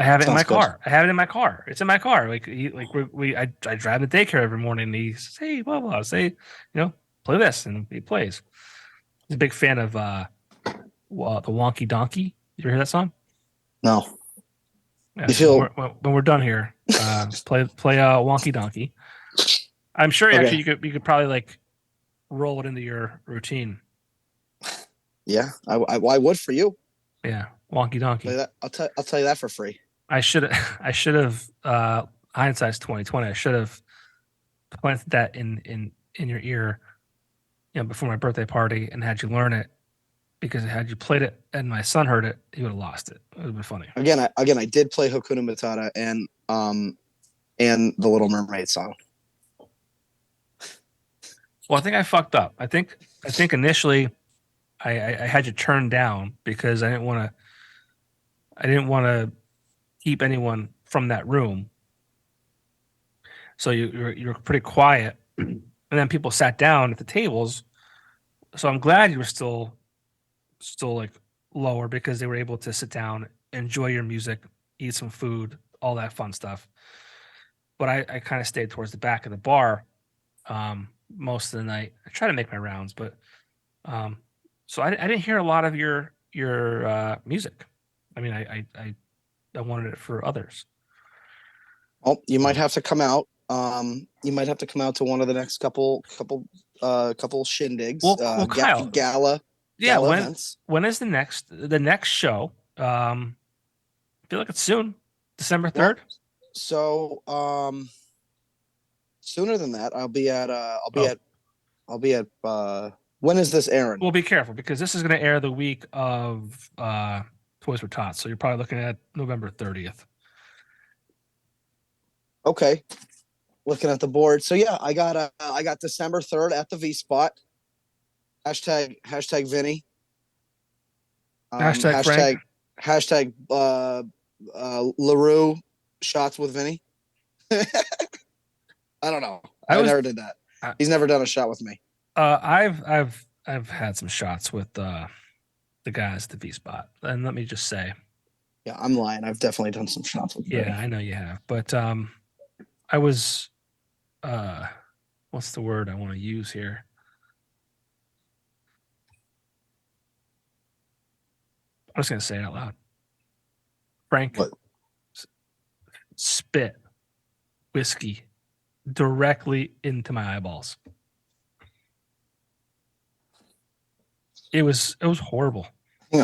have it in my good. car. I have it in my car. It's in my car. Like I drive to daycare every morning. And he says, hey, blah blah, say play this, and he plays. He's a big fan of the Wonky Donkey. You ever hear that song? No. Yeah, when we're done here, play Wonky Donkey. I'm sure actually you could probably like roll it into your routine. Yeah, I would for you. Yeah, Wonky Donkey. I'll tell you that for free. I should have hindsight's 2020. I should have planted that in your ear, before my birthday party and had you learn it. Because had you played it and my son heard it, he would have lost it. It would have been funny. Again, I did play Hakuna Matata and the Little Mermaid song. Well, I think I fucked up. I think initially I had you turned down because I didn't want to keep anyone from that room. So you were pretty quiet, and then people sat down at the tables. So I'm glad you were still like lower because they were able to sit down, enjoy your music, eat some food, all that fun stuff. But I kind of stayed towards the back of the bar most of the night. I try to make my rounds, but so I didn't hear a lot of your music. I mean, I wanted it for others. Well, you might have to come out. You might have to come out to one of the next couple shindigs, Well, Kyle. gala events. When is the next show? I feel like it's soon, December 3rd. So, sooner than that, I'll be at when is this airing? Well, be careful because this is going to air the week of Toys for Tots, so you're probably looking at November 30th. Okay, looking at the board. So yeah, I got December 3rd at the V Spot. Hashtag Vinny. Hashtag Frank. Hashtag LaRue shots with Vinny. I don't know. I never did that. He's never done a shot with me. I've had some shots with the guys at the V Spot, and let me just say, yeah, I'm lying. I've definitely done some shots with Vinny. Yeah, I know you have, but I was what's the word I want to use here? I'm just gonna say it out loud. Frank spit whiskey directly into my eyeballs. It was horrible. Hang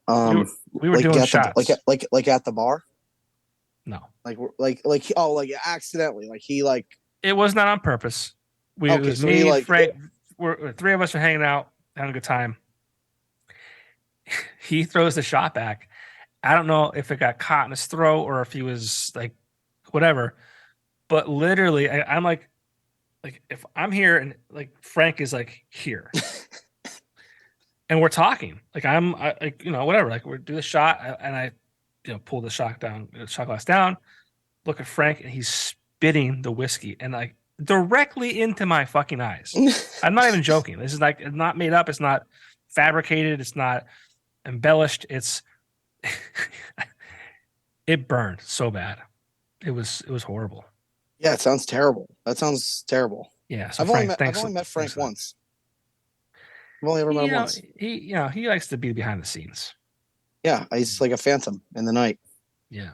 on. We were doing shots. Like at the bar? No. Like accidentally. It was not on purpose. It was me, Frank. Three of us were hanging out, having a good time. He throws the shot back. I don't know if it got caught in his throat or if he was like, whatever. But literally, I'm like if I'm here and like Frank is like here, and we're talking, like whatever, like we do the shot, and I, pull the shot glass down, look at Frank, and he's spitting the whiskey and like directly into my fucking eyes. I'm not even joking. This is like it's not made up. It's not fabricated. It's not embellished. It's it burned so bad. It was horrible. Yeah, it sounds terrible. That sounds terrible. Yeah, so I've only met Frank once. I've only ever met him once. He likes to be behind the scenes. Yeah, he's like a phantom in the night. Yeah,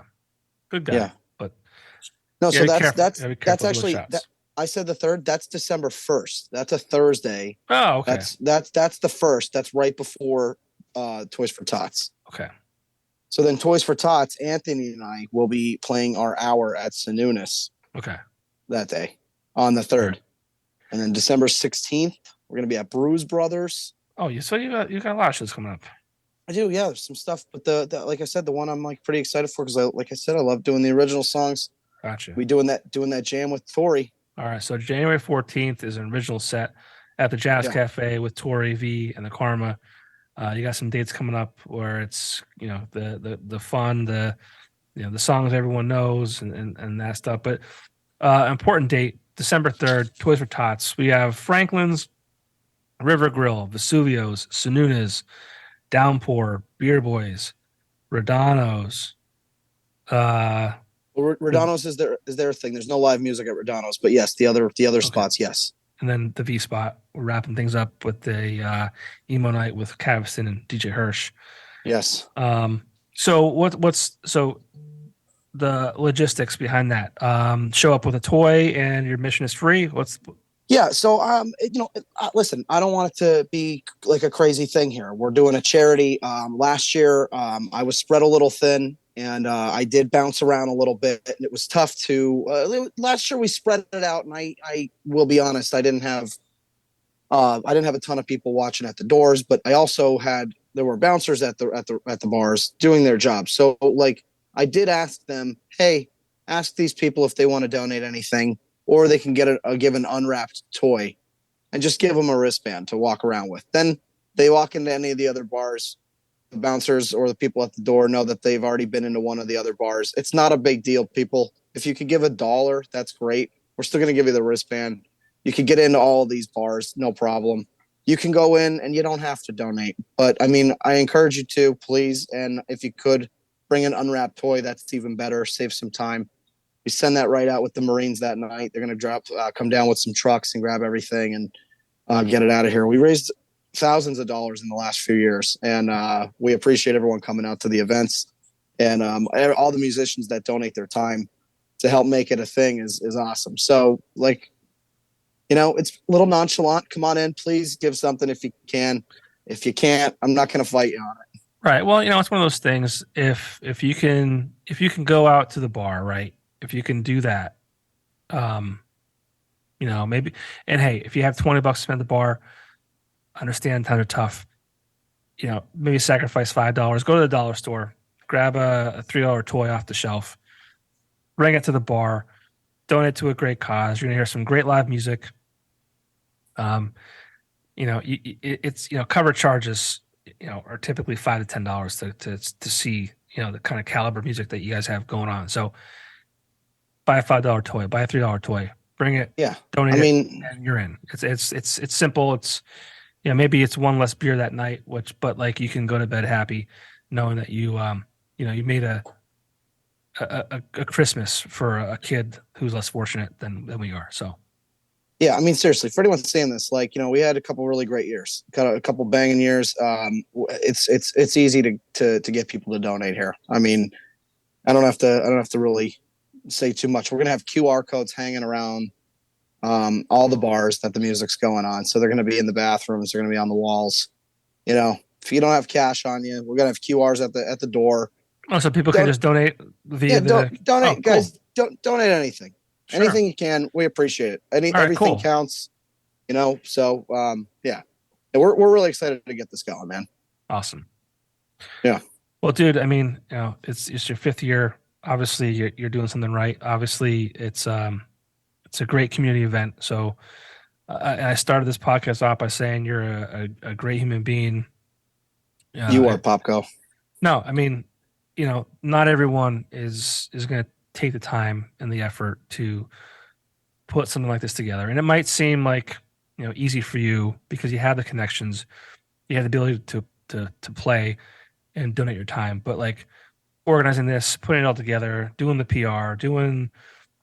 good guy. Yeah, but no. So that's actually I said the 3rd. That's December 1st. That's a Thursday. Oh, okay. That's the 1st. That's right before Toys for Tots. Okay. So then Toys for Tots, Anthony and I will be playing our hour at Sununus. Okay. That day on the 3rd. Right. And then December 16th, we're going to be at Bruise Brothers. Oh, you got a lot of shows coming up. I do. Yeah, there's some stuff. But the like I said, the one I'm like pretty excited for because I love doing the original songs. Gotcha. We doing that jam with Tori. All right. So January 14th is an original set at the Jazz Cafe with Tori V and the Karma. You got some dates coming up where it's, the fun, the songs everyone knows and that stuff. But important date, December 3rd, Toys for Tots. We have Franklin's, River Grill, Vesuvio's, Sununa's, Downpour, Beer Boys, Rodano's. Rodano's is their thing. There's no live music at Rodano's, but yes, the other spots, yes. And then the V Spot, we're wrapping things up with the emo night with Caviston and DJ Hirsch. Yes. So what's the logistics behind that? Show up with a toy and your admission is free. Yeah. So listen, I don't want it to be like a crazy thing here. We're doing a charity. Last year, I was spread a little thin. And I did bounce around a little bit. And it was tough to. Last year we spread it out, and I will be honest, I didn't have a ton of people watching at the doors, but I also there were bouncers at the bars doing their job. So like I did ask them, hey, ask these people if they want to donate anything, or they can get give an unwrapped toy, and just give them a wristband to walk around with. Then they walk into any of the other bars. The bouncers or the people at the door know that they've already been into one of the other bars. It's not a big deal, people. If you could give $1, that's great. We're still going to give you the wristband. You can get into all of these bars, no problem. You can go in and you don't have to donate. But I mean, I encourage you to, please. And if you could bring an unwrapped toy, that's even better. Save some time. We send that right out with the Marines that night. They're going to come down with some trucks and grab everything and get it out of here. We raised thousands of dollars in the last few years, and we appreciate everyone coming out to the events and all the musicians that donate their time. to help make it a thing is awesome. So like, it's a little nonchalant. Come on in, please give something if you can. If you can't, I'm not going to fight you on it. Right. Well, it's one of those things. If you can go out to the bar, right? If you can do that, maybe. And hey, if you have $20 to spend at the bar, understand times are tough. Maybe sacrifice $5. Go to the dollar store, grab a $3 toy off the shelf, bring it to the bar, donate to a great cause. You're gonna hear some great live music. It's cover charges, are typically $5 to $10 to see, the kind of caliber music that you guys have going on. So buy a $5 toy, buy a $3 toy, bring it, donate it, and you're in. It's simple. It's, maybe it's one less beer that night, but like you can go to bed happy knowing that you made a Christmas for a kid who's less fortunate than we are. So. Yeah, I mean, seriously, for anyone saying this, like, we had a couple really great years, a couple banging years. It's easy to get people to donate here. I mean, I don't have to really say too much. We're gonna have QR codes hanging around all the bars that the music's going on. So they're gonna be in the bathrooms. They're gonna be on the walls. If you don't have cash on you, we're gonna have QRs at the door. Oh, so people can just donate via donate, cool. guys. Donate anything. Sure. Anything you can, we appreciate it. Everything cool. counts, So yeah, we're really excited to get this going, man. Awesome. Yeah. Well, dude, I mean, it's your 5th year. Obviously, you're doing something right. Obviously, it's a great community event. So, I started this podcast off by saying you're a great human being. You are, Popko. No, I mean, not everyone is going to take the time and the effort to put something like this together. And it might seem like, easy for you because you have the connections, you have the ability to play and donate your time. But like organizing this, putting it all together, doing the PR, doing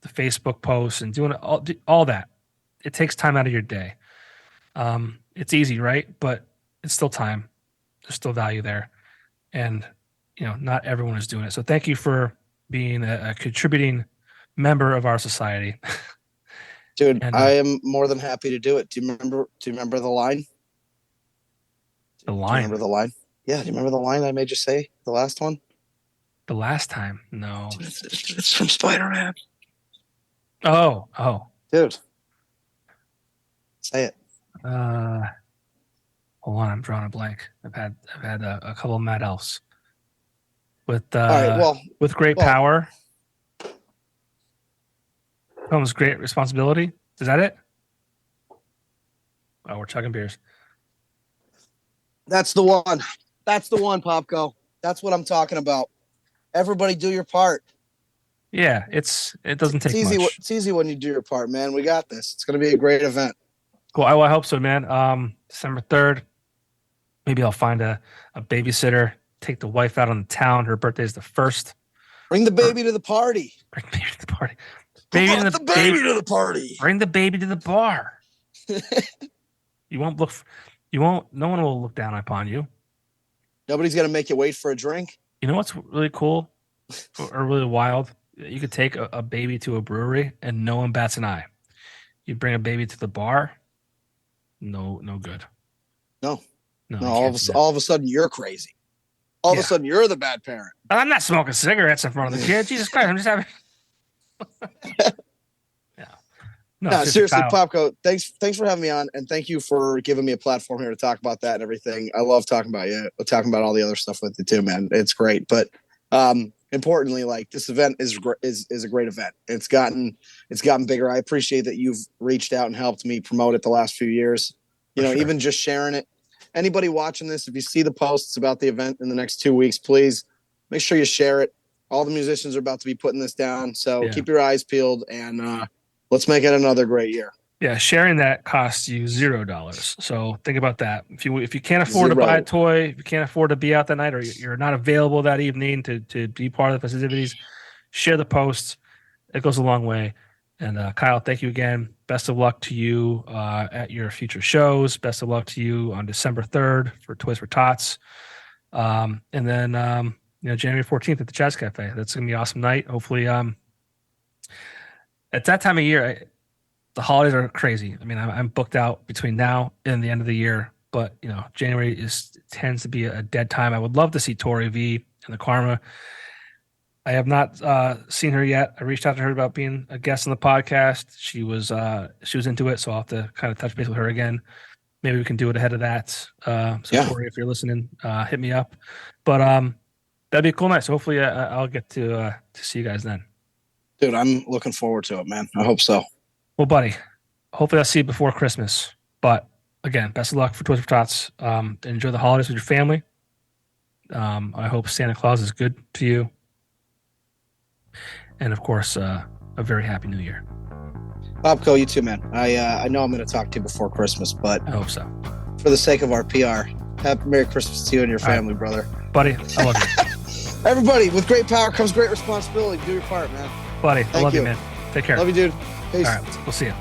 the Facebook posts and doing all that, it takes time out of your day. It's easy, right? But it's still time. There's still value there. And, not everyone is doing it. So thank you for being a contributing member of our society. Dude, I am more than happy to do it. Do you remember the line? The line? Do you remember the line? Yeah, do you remember the line I made you say? The last one? The last time? No. It's from Spider-Man. Oh. Dude. Say it. Hold on, I'm drawing a blank. I've had a couple of Mad Elves. With with great power comes great responsibility. Is that it? Oh, we're chugging beers. That's the one. That's the one, Popko. That's what I'm talking about. Everybody do your part. Yeah, it doesn't take easy. much. It's easy when you do your part, man. We got this. It's going to be a great event. Cool. I hope so, man. December 3rd. Maybe I'll find a babysitter. Take the wife out on the town. Her birthday is the 1st. Bring the baby to the party. Bring the baby to the party. Bring the baby to the party. Bring the baby to the bar. You won't look. No one will look down upon you. Nobody's gonna make you wait for a drink. You know what's really cool or really wild? You could take a baby to a brewery and no one bats an eye. You bring a baby to the bar. No good. No. All of a sudden, you're crazy. All of a sudden, you're the bad parent. I'm not smoking cigarettes in front of the kid. Jesus Christ, I'm just having. Yeah. No, seriously, Popko, thanks for having me on, and thank you for giving me a platform here to talk about that and everything. I love talking about you, talking about all the other stuff with you too, man. It's great, but importantly, like this event is a great event. It's gotten bigger. I appreciate that you've reached out and helped me promote it the last few years. Even just sharing it. Anybody watching this, if you see the posts about the event in the next 2 weeks, please make sure you share it. All the musicians are about to be putting this down, so keep your eyes peeled and let's make it another great year. Yeah, sharing that costs you $0. So think about that. If you can't afford to buy a toy, if you can't afford to be out that night, or you're not available that evening to be part of the festivities, share the posts. It goes a long way. And Kyle, thank you again. Best of luck to you at your future shows. Best of luck to you on December 3rd for Toys for Tots. And then January 14th at the Jazz Cafe. That's gonna be an awesome night. Hopefully It's that time of year. The holidays are crazy. I mean, I'm booked out between now and the end of the year, but January tends to be a dead time. I would love to see Tori V and the Karma. I have not seen her yet. I reached out to her about being a guest on the podcast. She was into it, so I'll have to kind of touch base with her again. Maybe we can do it ahead of that. Tori, if you're listening, hit me up. But that'd be a cool night. So hopefully I'll get to see you guys then. Dude, I'm looking forward to it, man. I hope so. Well, buddy, hopefully I'll see you before Christmas. But again, best of luck for Toys for Tots. Enjoy the holidays with your family. I hope Santa Claus is good to you. And of course, a very happy New Year. Popko, you too, man. I know I'm going to talk to you before Christmas, but I hope so. For the sake of our PR, happy Merry Christmas to you and your family, brother. Buddy, I love you. Everybody, with great power comes great responsibility. Do your part, man. Buddy, I love you, man. Take care. Love you, dude. Peace. All right, we'll see you.